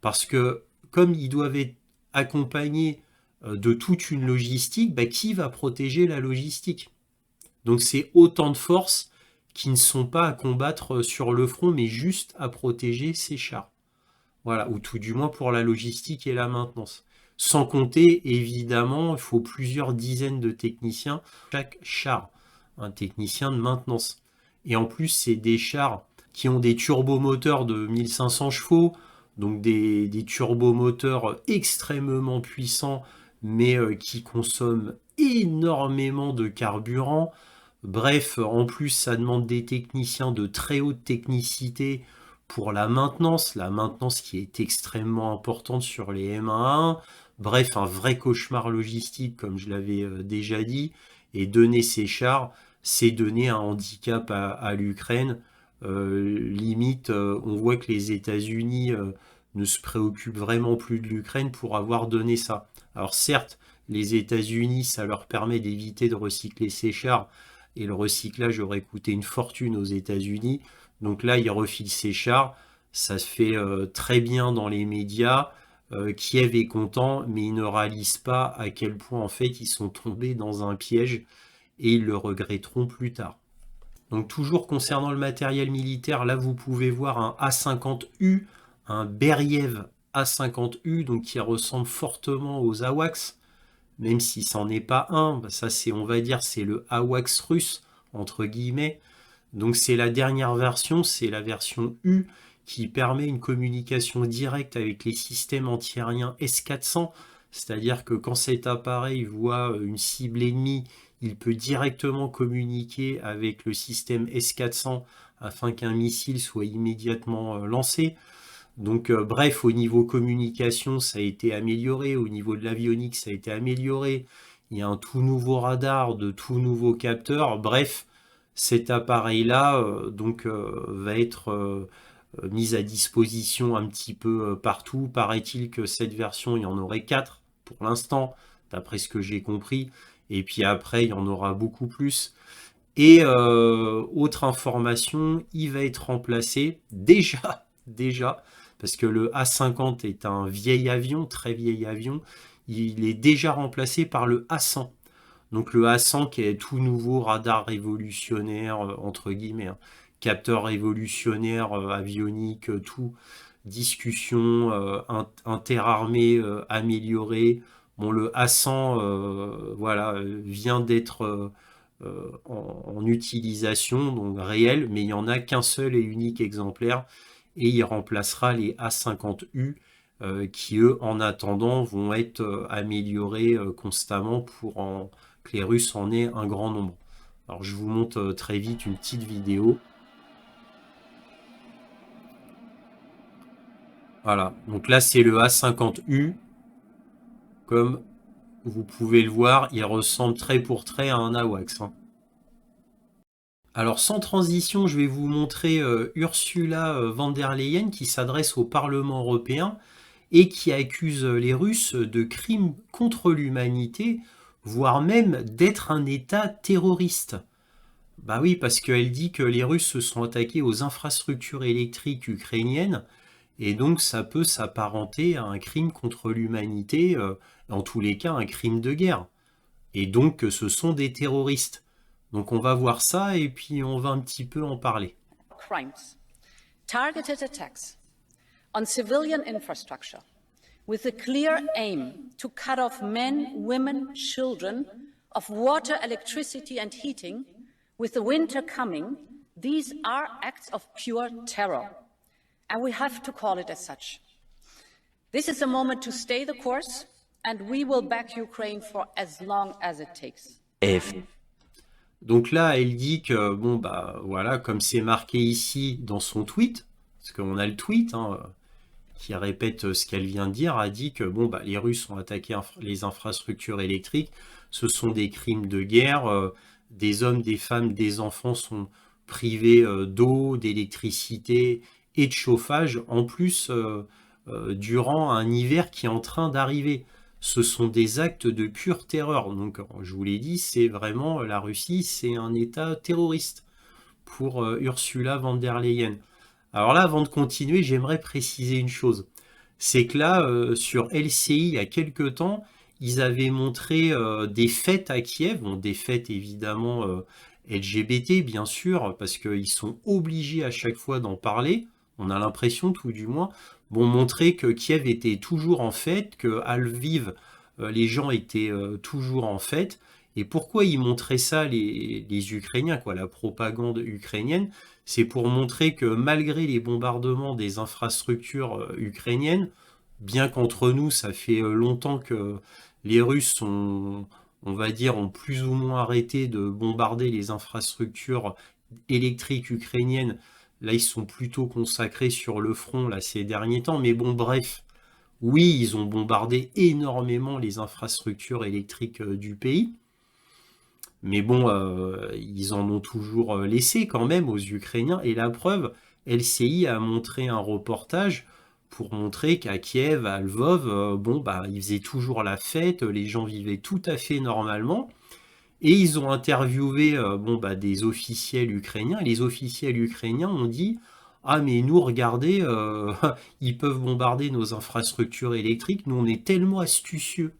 Parce que comme ils doivent être accompagnés de toute une logistique, qui va protéger la logistique? Donc c'est autant de forces qui ne sont pas à combattre sur le front, mais juste à protéger ces chars. Voilà, ou tout du moins pour la logistique et la maintenance. Sans compter, évidemment, il faut plusieurs dizaines de techniciens chaque char, un technicien de maintenance. Et en plus, c'est des chars qui ont des turbomoteurs de 1500 chevaux, donc des turbomoteurs extrêmement puissants, mais qui consomment énormément de carburant. Bref, en plus, ça demande des techniciens de très haute technicité pour la maintenance qui est extrêmement importante sur les M1A1. Bref, un vrai cauchemar logistique, comme je l'avais déjà dit. Et donner ces chars, c'est donner un handicap à l'Ukraine. Limite, on voit que les États-Unis ne se préoccupent vraiment plus de l'Ukraine pour avoir donné ça. Alors certes, les États-Unis, ça leur permet d'éviter de recycler ces chars, et le recyclage aurait coûté une fortune aux États-Unis. Donc là, ils refilent ces chars, ça se fait très bien dans les médias. Kiev est content, mais ils ne réalisent pas à quel point en fait ils sont tombés dans un piège et ils le regretteront plus tard. Donc toujours concernant le matériel militaire, là vous pouvez voir un A-50U, un Beriev A-50U, donc qui ressemble fortement aux AWACS, même si ça n'en est pas un, ça c'est, on va dire, c'est le AWACS russe, entre guillemets. Donc c'est la dernière version, c'est la version U, qui permet une communication directe avec les systèmes antiaériens S-400, c'est-à-dire que quand cet appareil voit une cible ennemie, il peut directement communiquer avec le système S-400 afin qu'un missile soit immédiatement lancé. Donc bref, au niveau communication, ça a été amélioré, au niveau de l'avionique, ça a été amélioré. Il y a un tout nouveau radar, de tout nouveaux capteurs. Bref, cet appareil-là va être mis à disposition un petit peu partout. Paraît-il que cette version, il y en aurait 4 pour l'instant, d'après ce que j'ai compris. Et puis après, il y en aura beaucoup plus. Et autre information, il va être remplacé déjà, parce que le A-50 est un vieil avion, très vieil avion, il est déjà remplacé par le A-100. Donc le A-100 qui est tout nouveau radar révolutionnaire, entre guillemets, hein, capteur révolutionnaire, avionique, tout, discussion, interarmée améliorée. Bon, le A100 voilà, vient d'être en utilisation, donc réel, mais il n'y en a qu'un seul et unique exemplaire, et il remplacera les A50U qui, eux, en attendant, vont être améliorés constamment pour que les Russes en aient un grand nombre. Alors, je vous montre très vite une petite vidéo. Voilà, donc là, c'est le A50U. Comme vous pouvez le voir, il ressemble trait pour trait à un AWACS. Hein. Alors sans transition, je vais vous montrer Ursula von der Leyen qui s'adresse au Parlement européen et qui accuse les Russes de crimes contre l'humanité, voire même d'être un État terroriste. Bah oui, parce qu'elle dit que les Russes se sont attaqués aux infrastructures électriques ukrainiennes et donc ça peut s'apparenter à un crime contre l'humanité, en tous les cas un crime de guerre. Et donc ce sont des terroristes. Donc on va voir ça et puis on va un petit peu en parler. Crimes, targeted attacks on civilian infrastructure with a clear aim to cut off men, women, children of water, electricity and heating with the winter coming, these are acts of pure terror. And we have to call it as such. This is a moment to stay the course, and we will back Ukraine for as long as it takes. Donc là, elle dit que, bon, bah voilà, comme c'est marqué ici dans son tweet, parce qu'on a le tweet hein, qui répète ce qu'elle vient de dire, a dit que, bon, bah les Russes ont attaqué les infrastructures électriques, ce sont des crimes de guerre, des hommes, des femmes, des enfants sont privés d'eau, d'électricité et de chauffage, en plus durant un hiver qui est en train d'arriver. Ce sont des actes de pure terreur. Donc, je vous l'ai dit, c'est vraiment la Russie, c'est un État terroriste pour Ursula von der Leyen. Alors là, avant de continuer, j'aimerais préciser une chose. C'est que là, sur LCI, il y a quelques temps, ils avaient montré des fêtes à Kiev, bon, des fêtes évidemment LGBT, bien sûr, parce qu'ils sont obligés à chaque fois d'en parler. On a l'impression, tout du moins, bon, montrer que Kiev était toujours en fête, que à Lviv, les gens étaient toujours en fête. Et pourquoi ils montraient ça, les Ukrainiens, quoi, la propagande ukrainienne? C'est pour montrer que malgré les bombardements des infrastructures ukrainiennes, bien qu'entre nous, ça fait longtemps que les Russes ont, on va dire, ont plus ou moins arrêté de bombarder les infrastructures électriques ukrainiennes. Là, ils sont plutôt consacrés sur le front là, ces derniers temps. Mais bon, bref, oui, ils ont bombardé énormément les infrastructures électriques du pays. Mais bon, ils en ont toujours laissé quand même aux Ukrainiens. Et la preuve, LCI a montré un reportage pour montrer qu'à Kiev, à Lvov, bon, bah, ils faisaient toujours la fête, les gens vivaient tout à fait normalement. Et ils ont interviewé bon, bah, des officiels ukrainiens. Et les officiels ukrainiens ont dit « Ah mais nous, regardez, ils peuvent bombarder nos infrastructures électriques. Nous, on est tellement astucieux,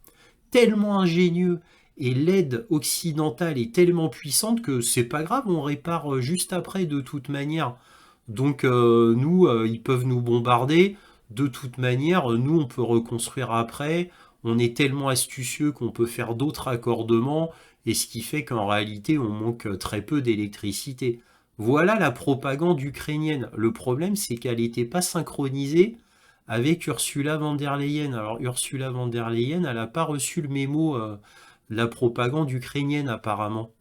tellement ingénieux. et l'aide occidentale est tellement puissante que c'est pas grave, on répare juste après de toute manière. Donc nous, ils peuvent nous bombarder, de toute manière, nous, on peut reconstruire après, on est tellement astucieux qu'on peut faire d'autres raccordements, et ce qui fait qu'en réalité, on manque très peu d'électricité. Voilà la propagande ukrainienne. Le problème, c'est qu'elle n'était pas synchronisée avec Ursula von der Leyen. Alors Ursula von der Leyen, elle n'a pas reçu le mémo de la propagande ukrainienne apparemment.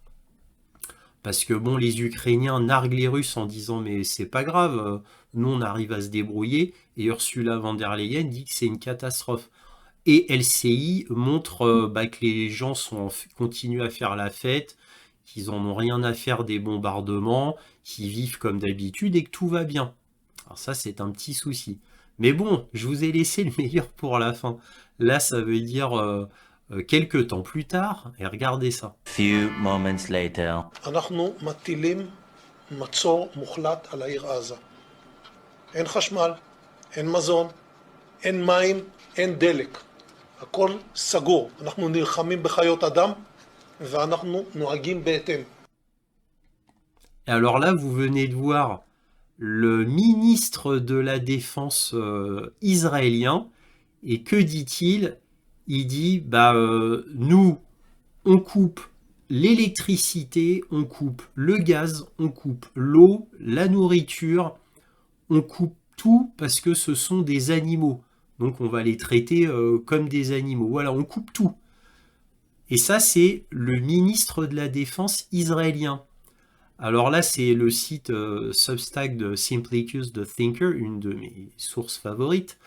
Parce que bon, les Ukrainiens narguent les Russes en disant mais c'est pas grave, nous on arrive à se débrouiller. Et Ursula von der Leyen dit que c'est une catastrophe. Et LCI montre que les gens continuent à faire la fête, qu'ils en ont rien à faire des bombardements, qu'ils vivent comme d'habitude et que tout va bien. Alors ça, c'est un petit souci. Mais bon, je vous ai laissé le meilleur pour la fin. Là, ça veut dire quelques temps plus tard, et regardez ça. Few moments later. אנחנו מטילים מצור מוחלט על העיר עזה. אין חשמל, אין מזון, אין מים, אין דלק. הכל סגור. אנחנו נלחמים בחיות אדם ואנחנו נוהגים בהתאם. Et alors là, vous venez de voir le ministre de la Défense israélien. Et que dit-il? Il dit, nous, on coupe l'électricité, on coupe le gaz, on coupe l'eau, la nourriture, on coupe tout parce que ce sont des animaux. Donc on va les traiter comme des animaux. Voilà, on coupe tout. Et ça, c'est le ministre de la Défense israélien. Alors là, c'est le site Substack de Simplicus the Thinker, une de mes sources favorites.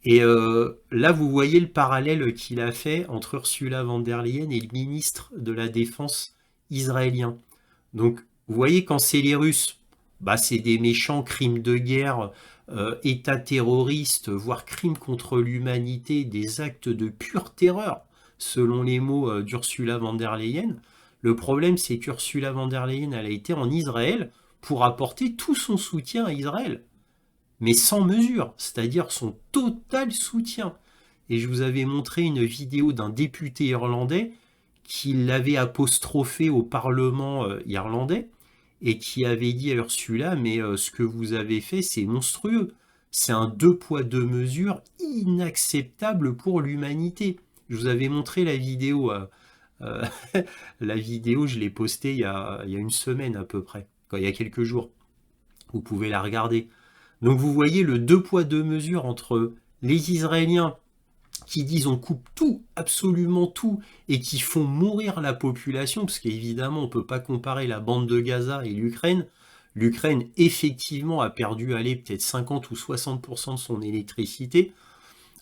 Et là, vous voyez le parallèle qu'il a fait entre Ursula von der Leyen et le ministre de la Défense israélien. Donc, vous voyez, quand c'est les Russes, c'est des méchants crimes de guerre, états terroristes, voire crimes contre l'humanité, des actes de pure terreur, selon les mots d'Ursula von der Leyen. Le problème, c'est qu'Ursula von der Leyen, elle a été en Israël pour apporter tout son soutien à Israël. Mais sans mesure, c'est-à-dire son total soutien. Et je vous avais montré une vidéo d'un député irlandais qui l'avait apostrophé au Parlement irlandais et qui avait dit à Ursula, mais ce que vous avez fait, c'est monstrueux. C'est un deux poids, deux mesures inacceptable pour l'humanité. Je vous avais montré la vidéo. La vidéo, je l'ai postée il y a une semaine à peu près, il y a quelques jours. Vous pouvez la regarder. Donc vous voyez le deux poids, deux mesures entre les Israéliens qui disent on coupe tout, absolument tout, et qui font mourir la population, parce qu'évidemment on ne peut pas comparer la bande de Gaza et l'Ukraine. L'Ukraine, effectivement, a perdu, peut-être 50 ou 60% de son électricité.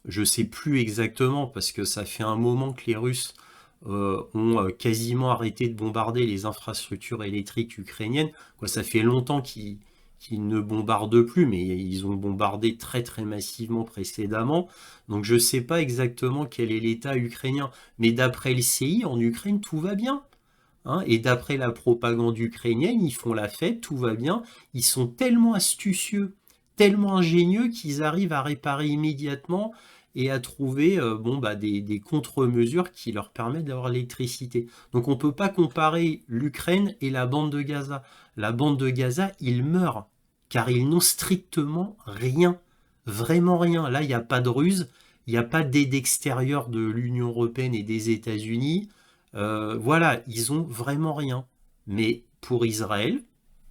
Je ne sais plus exactement, parce que ça fait un moment que les Russes ont quasiment arrêté de bombarder les infrastructures électriques ukrainiennes. Ça fait longtemps qu'ils ne bombardent plus, mais ils ont bombardé très très massivement précédemment. Donc je ne sais pas exactement quel est l'état ukrainien. Mais d'après le CI, en Ukraine, tout va bien. Et d'après la propagande ukrainienne, ils font la fête, tout va bien. Ils sont tellement astucieux, tellement ingénieux qu'ils arrivent à réparer immédiatement et à trouver des contre-mesures qui leur permettent d'avoir l'électricité. Donc on ne peut pas comparer l'Ukraine et la bande de Gaza. La bande de Gaza, ils meurent, car ils n'ont strictement rien, vraiment rien. Là, il n'y a pas de ruse, il n'y a pas d'aide extérieure de l'Union européenne et des États-Unis. Voilà, ils ont vraiment rien. Mais pour Israël,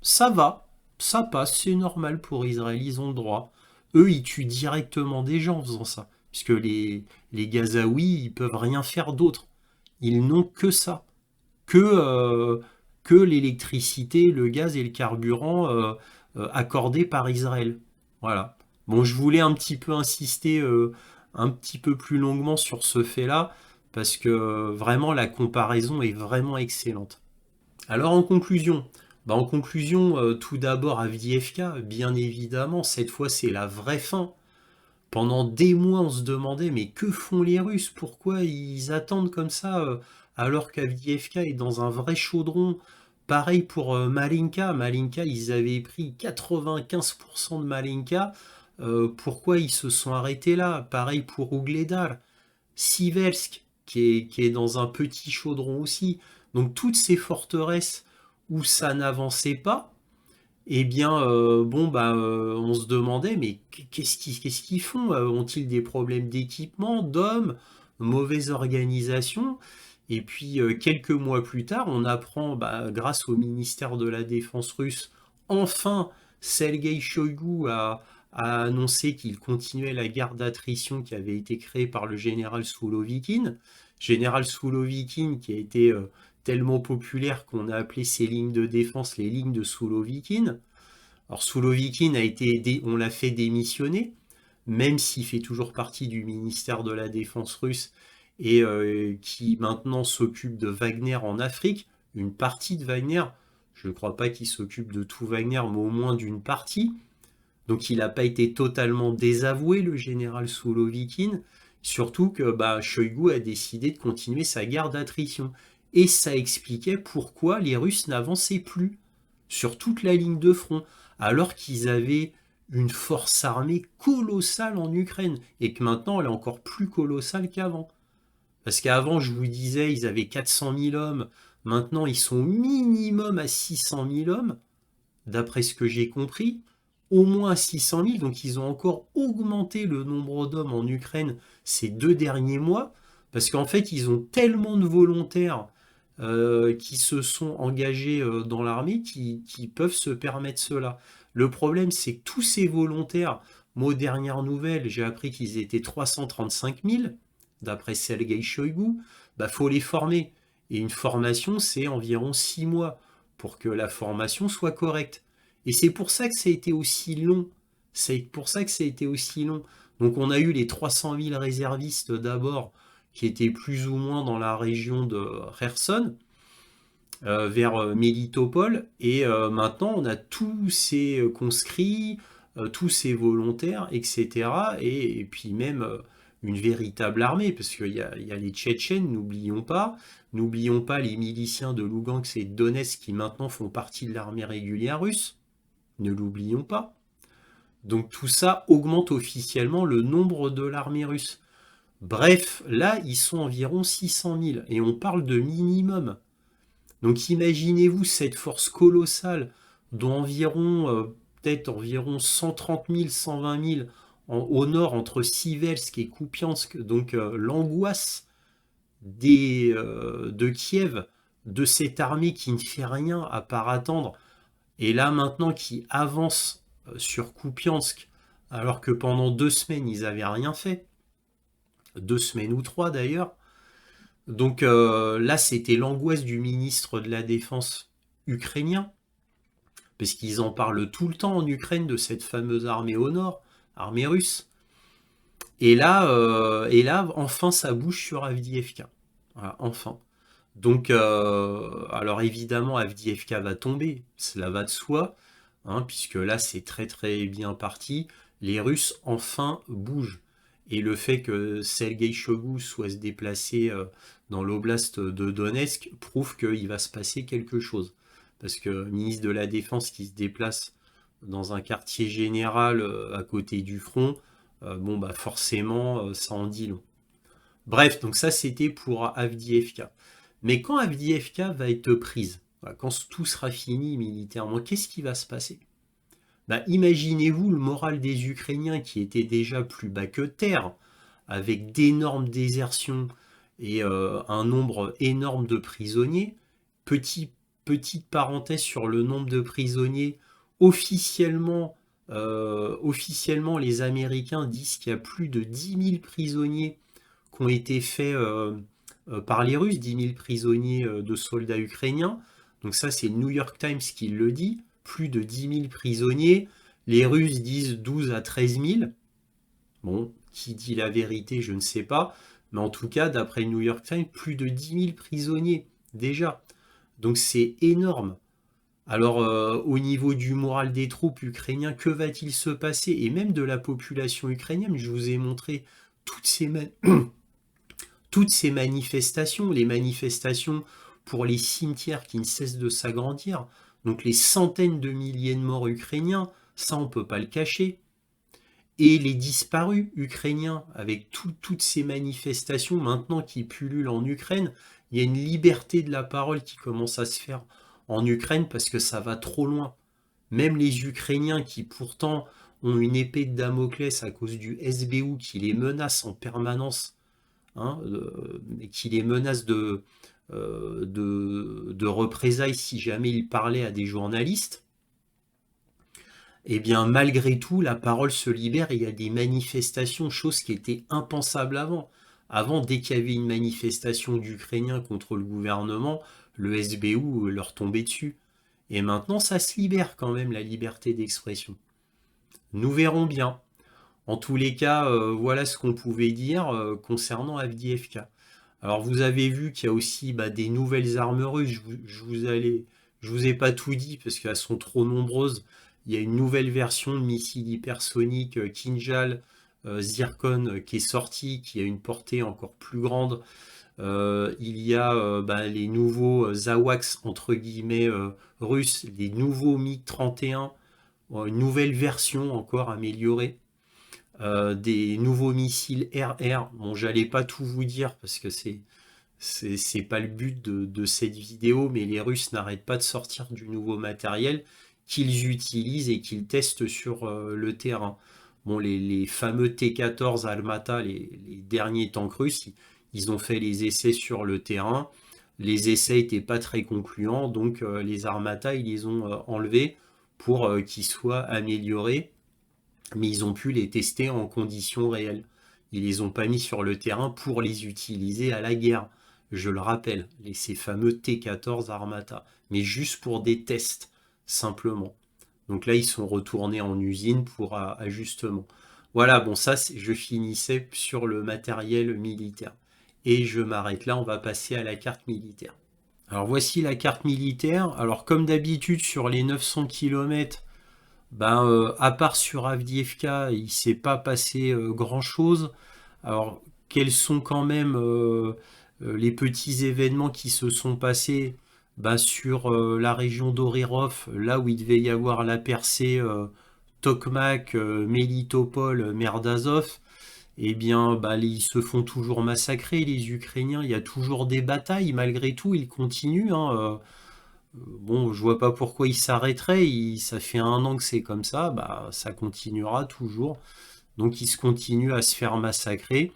ça va, ça passe, c'est normal pour Israël, ils ont le droit. Eux, ils tuent directement des gens en faisant ça. Puisque les Gazaouis, ils peuvent rien faire d'autre. Ils n'ont que ça. Que l'électricité, le gaz et le carburant accordés par Israël. Voilà. Bon, je voulais un petit peu insister un petit peu plus longuement sur ce fait-là, parce que vraiment, la comparaison est vraiment excellente. Alors, en conclusion, tout d'abord, Avdiivka, bien évidemment, cette fois, c'est la vraie fin. Pendant des mois, on se demandait, mais que font les Russes? Pourquoi ils attendent comme ça alors qu'Avdiivka est dans un vrai chaudron? Pareil pour Malinka. Malinka, ils avaient pris 95% de Malinka. Pourquoi ils se sont arrêtés là? Pareil pour Ougledar. Siversk, qui est dans un petit chaudron aussi. Donc toutes ces forteresses où ça n'avançait pas, eh bien, on se demandait, mais qu'est-ce qu'ils font? Ont-ils des problèmes d'équipement, d'hommes, mauvaise organisation? Et puis, quelques mois plus tard, on apprend, grâce au ministère de la Défense russe, enfin, Sergueï Shoigu a annoncé qu'il continuait la guerre d'attrition qui avait été créée par le général Sourovikine. Général Sourovikine qui a été tellement populaire qu'on a appelé ces lignes de défense les lignes de Sourovikine. Alors Sourovikine on l'a fait démissionner, même s'il fait toujours partie du ministère de la Défense russe et qui maintenant s'occupe de Wagner en Afrique, une partie de Wagner. Je ne crois pas qu'il s'occupe de tout Wagner, mais au moins d'une partie. Donc il n'a pas été totalement désavoué, le général Sourovikine, surtout que Shoigu a décidé de continuer sa guerre d'attrition. Et ça expliquait pourquoi les Russes n'avançaient plus sur toute la ligne de front, alors qu'ils avaient une force armée colossale en Ukraine, et que maintenant elle est encore plus colossale qu'avant. Parce qu'avant, je vous disais, ils avaient 400 000 hommes, maintenant ils sont minimum à 600 000 hommes, d'après ce que j'ai compris, au moins à 600 000, donc ils ont encore augmenté le nombre d'hommes en Ukraine ces 2 derniers mois, parce qu'en fait, ils ont tellement de volontaires qui se sont engagés dans l'armée qui peuvent se permettre cela. Le problème, c'est que tous ces volontaires, moi, aux dernières nouvelles, j'ai appris qu'ils étaient 335 000, d'après Sergueï Shoigu, faut les former. Et une formation, c'est environ 6 mois pour que la formation soit correcte. Et c'est pour ça que ça a été aussi long. C'est pour ça que ça a été aussi long. Donc on a eu les 300 000 réservistes d'abord, qui étaient plus ou moins dans la région de Kherson, vers Mélitopol, et maintenant on a tous ces conscrits, tous ces volontaires, etc. Et puis même une véritable armée, parce qu'il y a les Tchétchènes, n'oublions pas les miliciens de Lugansk et de Donetsk qui maintenant font partie de l'armée régulière russe, ne l'oublions pas. Donc tout ça augmente officiellement le nombre de l'armée russe. Bref, là, ils sont environ 600 000, et on parle de minimum. Donc imaginez-vous cette force colossale dont peut-être environ 130 000, 120 000 au nord entre Siversk et Kupiansk, donc l'angoisse de Kiev, de cette armée qui ne fait rien à part attendre, et là maintenant qui avance sur Kupiansk, alors que pendant 2 semaines, ils n'avaient rien fait. 2 semaines ou 3 d'ailleurs. Donc là, c'était l'angoisse du ministre de la Défense ukrainien, parce qu'ils en parlent tout le temps en Ukraine de cette fameuse armée au nord, armée russe. Et là, enfin, ça bouge sur Avdiivka. Voilà, enfin. Donc, alors évidemment, Avdiivka va tomber, cela va de soi, puisque là, c'est très très bien parti. Les Russes, enfin, bougent. Et le fait que Sergueï Shoigu soit se déplacer dans l'oblast de Donetsk prouve qu'il va se passer quelque chose. Parce que ministre de la Défense qui se déplace dans un quartier général à côté du front, forcément, ça en dit long. Bref, donc ça c'était pour Avdiivka. Mais quand Avdiivka va être prise, quand tout sera fini militairement, qu'est-ce qui va se passer? Imaginez-vous le moral des Ukrainiens qui était déjà plus bas que terre, avec d'énormes désertions et un nombre énorme de prisonniers. Petite parenthèse sur le nombre de prisonniers. Officiellement, les Américains disent qu'il y a plus de 10 000 prisonniers qui ont été faits par les Russes, 10 000 prisonniers de soldats ukrainiens. Donc ça, c'est le New York Times qui le dit. Plus de 10 000 prisonniers. Les Russes disent 12 à 13 000. Bon, qui dit la vérité, je ne sais pas. Mais en tout cas, d'après le New York Times, plus de 10 000 prisonniers, déjà. Donc c'est énorme. Alors, au niveau du moral des troupes ukrainiens, que va-t-il se passer? Et même de la population ukrainienne, je vous ai montré toutes ces manifestations, les manifestations pour les cimetières qui ne cessent de s'agrandir. Donc les centaines de milliers de morts ukrainiens, ça on ne peut pas le cacher. Et les disparus ukrainiens, avec toutes ces manifestations maintenant qui pullulent en Ukraine, il y a une liberté de la parole qui commence à se faire en Ukraine parce que ça va trop loin. Même les Ukrainiens qui pourtant ont une épée de Damoclès à cause du SBU qui les menace en permanence, hein, qui les menace de représailles si jamais ils parlaient à des journalistes, eh bien, malgré tout, la parole se libère et il y a des manifestations, chose qui était impensable avant. Avant, dès qu'il y avait une manifestation d'Ukrainiens contre le gouvernement, le SBU leur tombait dessus. Et maintenant, ça se libère quand même, la liberté d'expression. Nous verrons bien. En tous les cas, voilà ce qu'on pouvait dire concernant Avdiivka. Alors, vous avez vu qu'il y a aussi des nouvelles armes russes. Je vous ai pas tout dit parce qu'elles sont trop nombreuses. Il y a une nouvelle version de missile hypersonique Kinjal Zircon qui est sortie, qui a une portée encore plus grande. Il y a les nouveaux AWACS entre guillemets russes, les nouveaux MiG-31, une nouvelle version encore améliorée, des nouveaux missiles RR. Bon, j'allais pas tout vous dire parce que c'est pas le but de cette vidéo, mais les Russes n'arrêtent pas de sortir du nouveau matériel qu'ils utilisent et qu'ils testent sur le terrain. Bon, les fameux T-14 Almata, les derniers tanks russes, ils ont fait les essais sur le terrain. Les essais n'étaient pas très concluants, donc les Armata, ils les ont enlevés pour qu'ils soient améliorés, mais ils ont pu les tester en conditions réelles. Ils les ont pas mis sur le terrain pour les utiliser à la guerre, je le rappelle, ces fameux T-14 Armata, mais juste pour des tests, simplement. Donc là, ils sont retournés en usine pour ajustement. Voilà, bon, ça, je finissais sur le matériel militaire. Et je m'arrête là, on va passer à la carte militaire. Alors voici la carte militaire. Alors comme d'habitude sur les 900 km, à part sur Avdiivka, il ne s'est pas passé grand-chose. Alors quels sont quand même les petits événements qui se sont passés sur la région d'Orirov, là où il devait y avoir la percée Tokmak, Melitopol, mer d'Azov, eh bien, ils se font toujours massacrer, les Ukrainiens. Il y a toujours des batailles, malgré tout, ils continuent. Bon, je vois pas pourquoi ils s'arrêteraient. Ça fait 1 an que c'est comme ça, ça continuera toujours. Donc, ils se continuent à se faire massacrer.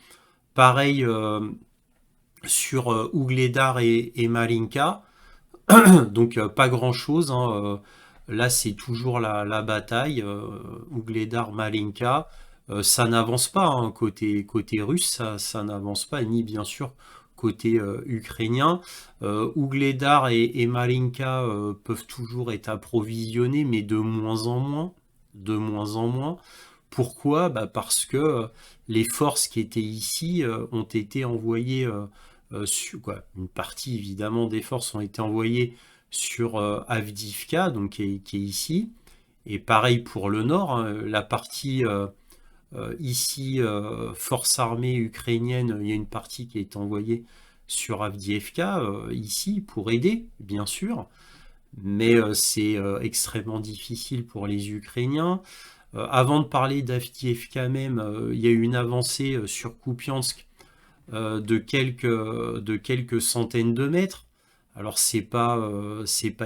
Pareil sur Ougledar et Marinka. Donc, pas grand-chose. Là, c'est toujours la bataille. Ougledar, Marinka. Ça n'avance pas côté russe, ça n'avance pas, ni bien sûr côté ukrainien. Ougledar et Marinka peuvent toujours être approvisionnés, mais de moins en moins. De moins en moins. Pourquoi ? Parce que les forces qui étaient ici ont été envoyées, une partie évidemment des forces ont été envoyées sur Avdiivka, donc qui est ici. Et pareil pour le nord, la partie... ici, force armée ukrainienne, il y a une partie qui est envoyée sur Avdiivka, ici, pour aider, bien sûr, mais c'est extrêmement difficile pour les Ukrainiens. Avant de parler d'Avdiivka même, il y a eu une avancée sur Kupiansk de quelques centaines de mètres. Alors c'est pas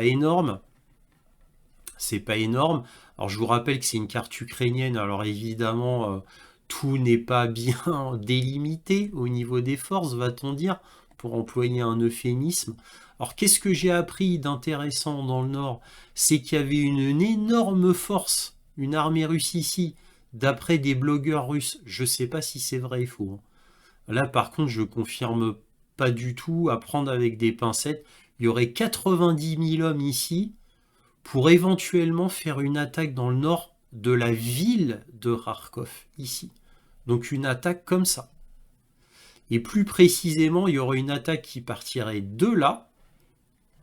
énorme. C'est pas énorme. Alors je vous rappelle que c'est une carte ukrainienne, alors évidemment tout n'est pas bien délimité au niveau des forces, va-t-on dire, pour employer un euphémisme. Alors qu'est-ce que j'ai appris d'intéressant dans le Nord? C'est qu'il y avait une énorme force, une armée russe ici, d'après des blogueurs russes. Je sais pas si c'est vrai ou faux. Là par contre je confirme pas du tout, à prendre avec des pincettes. Il y aurait 90 000 hommes ici, pour éventuellement faire une attaque dans le nord de la ville de Kharkov, ici. Donc une attaque comme ça. Et plus précisément, il y aurait une attaque qui partirait de là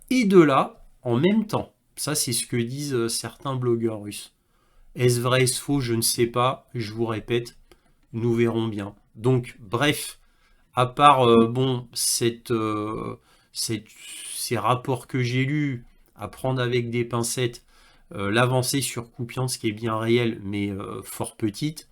et de là en même temps. Ça, c'est ce que disent certains blogueurs russes. Est-ce vrai, est-ce faux? Je ne sais pas. Je vous répète, nous verrons bien. Donc, bref, à part ces rapports que j'ai lus, à prendre avec des pincettes, l'avancée sur Kupiansk est bien réelle, mais fort petite.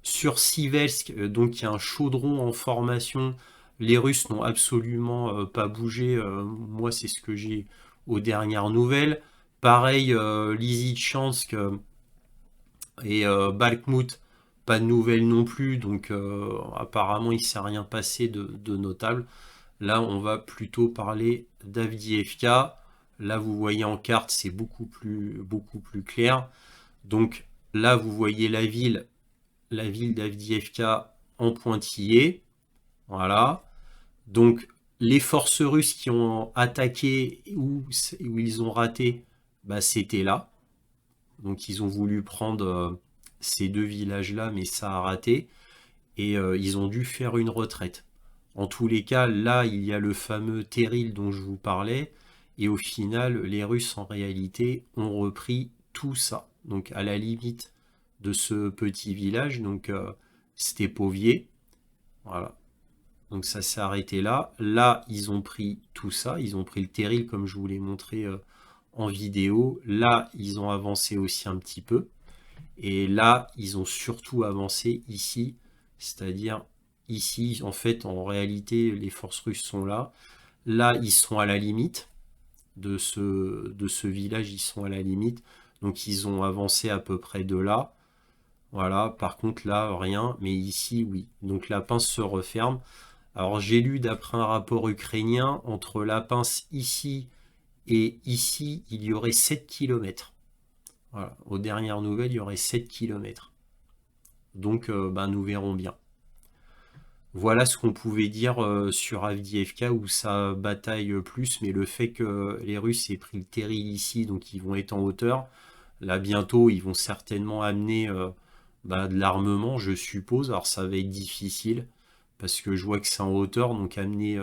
Sur Sivelsk, donc il y a un chaudron en formation. Les Russes n'ont absolument pas bougé. Moi, c'est ce que j'ai aux dernières nouvelles. Pareil, Lysychansk et Bakhmut, pas de nouvelles non plus. Donc apparemment, il ne s'est rien passé de notable. Là, on va plutôt parler d'Avdiivka. Là, vous voyez en carte, c'est beaucoup plus clair. Donc là, vous voyez la ville d'Avdiivka en pointillé. Voilà. Donc, les forces russes qui ont attaqué où ils ont raté, bah, c'était là. Donc, ils ont voulu prendre ces deux villages-là, mais ça a raté. Et ils ont dû faire une retraite. En tous les cas, là, il y a le fameux Terril dont je vous parlais. Et au final, les Russes, en réalité, ont repris tout ça. Donc, à la limite de ce petit village, donc Stepovier. Voilà. Donc, ça s'est arrêté là. Là, ils ont pris tout ça. Ils ont pris le Terril, comme je vous l'ai montré en vidéo. Là, ils ont avancé aussi un petit peu. Et là, ils ont surtout avancé ici, c'est-à-dire ici, en fait, en réalité, les forces russes sont là. Là, ils sont à la limite de ce village, ils sont à la limite. Donc, ils ont avancé à peu près de là. Voilà, par contre, là, rien. Mais ici, oui. Donc, la pince se referme. Alors, j'ai lu d'après un rapport ukrainien, entre la pince ici et ici, il y aurait 7 km. Voilà. Aux dernières nouvelles, il y aurait 7 km. Donc, nous verrons bien. Voilà ce qu'on pouvait dire sur Avdiivka où ça bataille plus, mais le fait que les Russes aient pris le Terril ici, donc ils vont être en hauteur. Là, bientôt, ils vont certainement amener de l'armement, je suppose. Alors, ça va être difficile parce que je vois que c'est en hauteur, donc amener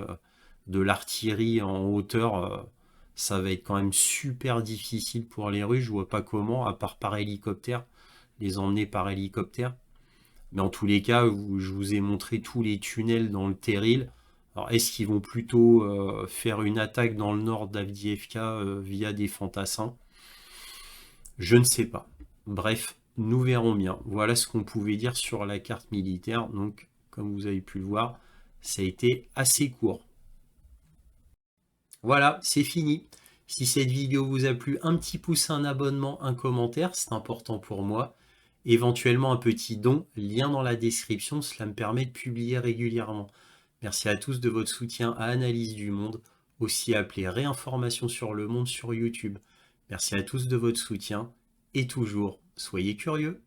de l'artillerie en hauteur, ça va être quand même super difficile pour les Russes. Je vois pas comment, à part par hélicoptère, les emmener par hélicoptère. Mais en tous les cas, je vous ai montré tous les tunnels dans le Terril. Alors, est-ce qu'ils vont plutôt faire une attaque dans le nord d'Avdiivka via des fantassins? Je ne sais pas. Bref, nous verrons bien. Voilà ce qu'on pouvait dire sur la carte militaire. Donc, comme vous avez pu le voir, ça a été assez court. Voilà, c'est fini. Si cette vidéo vous a plu, un petit pouce, un abonnement, un commentaire, c'est important pour moi. Éventuellement un petit don, lien dans la description, cela me permet de publier régulièrement. Merci à tous de votre soutien à Analyse du Monde, aussi appelé Réinformation sur le Monde sur YouTube. Merci à tous de votre soutien et toujours, soyez curieux.